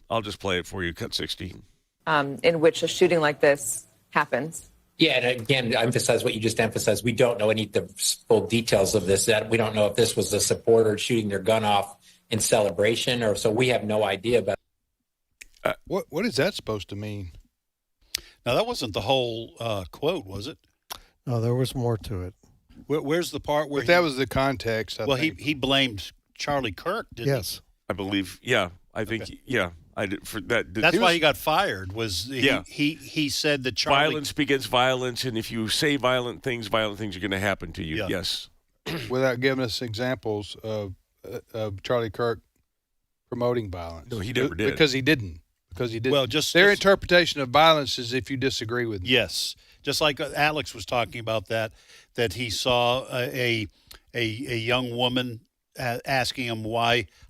I'll just play it for you. Cut 16. In which a shooting like this happens. Yeah, and again, to emphasize what you just emphasized, we don't know any of the full details of this. That we don't know if this was a supporter shooting their gun off in celebration, or so we have no idea about. What is that supposed to mean? Now, that wasn't the whole quote, was it? No, there was more to it. Where's the part where that was the context? I think. he blamed Charlie Kirk, didn't he? Yes, I believe. Yeah, I think. Yeah. I did for that. That's why he got fired. He said that Charlie violence begets violence, and if you say violent things are going to happen to you. Yeah. Yes, without giving us examples of Charlie Kirk promoting violence. No, he never did because he didn't. Well, their interpretation of violence is if you disagree with them. Yes, just like Alex was talking about that he saw a young woman asking him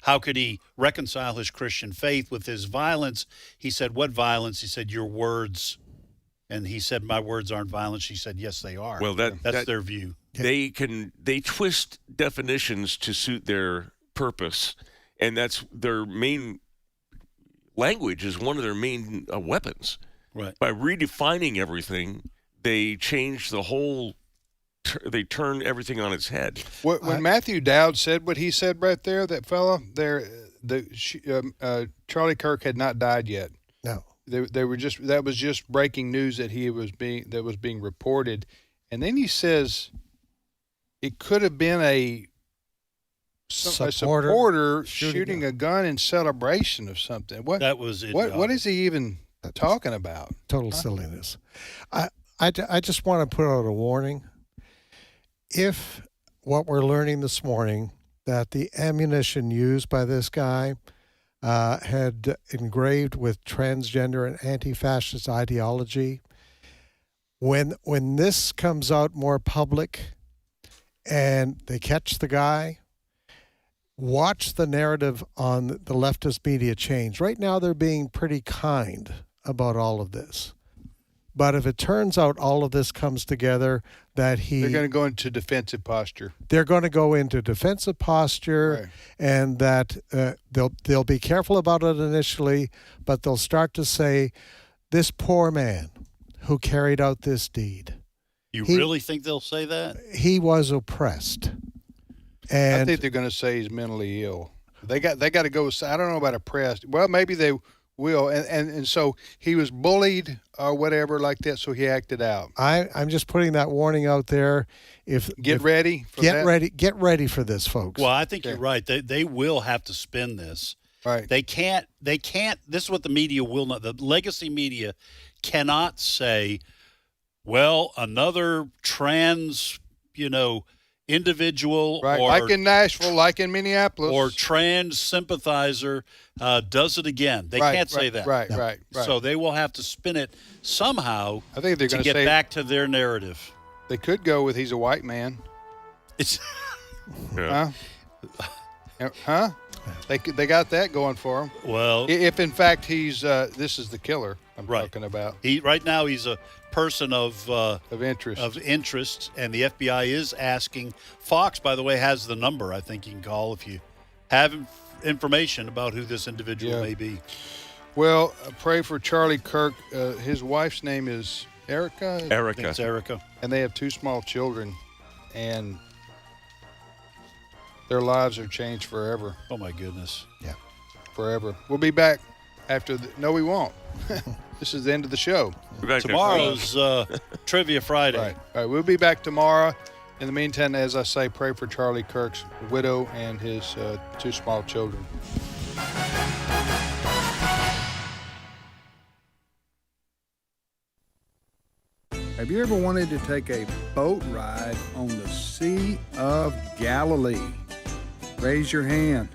how could he reconcile his Christian faith with his violence. He said, what violence? He said, your words. And he said, my words aren't violence. She said, yes, they are. Well, that's their view. They twist definitions to suit their purpose, and that's their main language is one of their main weapons. Right. By redefining everything, they change the whole they turn everything on its head. When Matthew Dowd said what he said right there, that fella there, Charlie Kirk had not died yet. No, that was just breaking news that was being reported, and then he says it could have been a supporter shooting a gun in celebration of something. That was it. What is he even talking about? Total silliness. I just want to put out a warning. If what we're learning this morning, that the ammunition used by this guy had engraved with transgender and anti-fascist ideology, when this comes out more public and they catch the guy, watch the narrative on the leftist media change. Right now they're being pretty kind about all of this. But if it turns out all of this comes together, that they're going to go into defensive posture. They're going to go into defensive posture, right. And that they'll be careful about it initially, but they'll start to say, this poor man who carried out this deed. You really think they'll say that? He was oppressed. And I think they're going to say he's mentally ill. They got to go. I don't know about oppressed. Well, maybe they will, and so he was bullied or whatever like that, so he acted out. I'm just putting that warning out there. Get ready for this, folks. Well, I think you're right. They will have to spin this. Right. They can't. This is what the media will not. The legacy media cannot say, well, another trans, individual, right, or like in Nashville, like in Minneapolis, or trans sympathizer does it again. They can't say that. Right. So they will have to spin it somehow. I think they're going to get back to their narrative. They could go with he's a white man. It's huh? They got that going for him. Well, if in fact he's this is the killer I'm talking about. Right now he's a person of interest, and the FBI is asking. Fox, by the way, has the number. I think you can call if you have information about who this individual may be. Well, pray for Charlie Kirk. His wife's name is Erica. I think it's Erica, and they have 2 small children, and their lives are changed forever. Oh my goodness! Yeah, forever. We'll be back No, we won't. This is the end of the show. Tomorrow's Trivia Friday. Right. All right, we'll be back tomorrow. In the meantime, as I say, pray for Charlie Kirk's widow and his 2 small children. Have you ever wanted to take a boat ride on the Sea of Galilee? Raise your hand.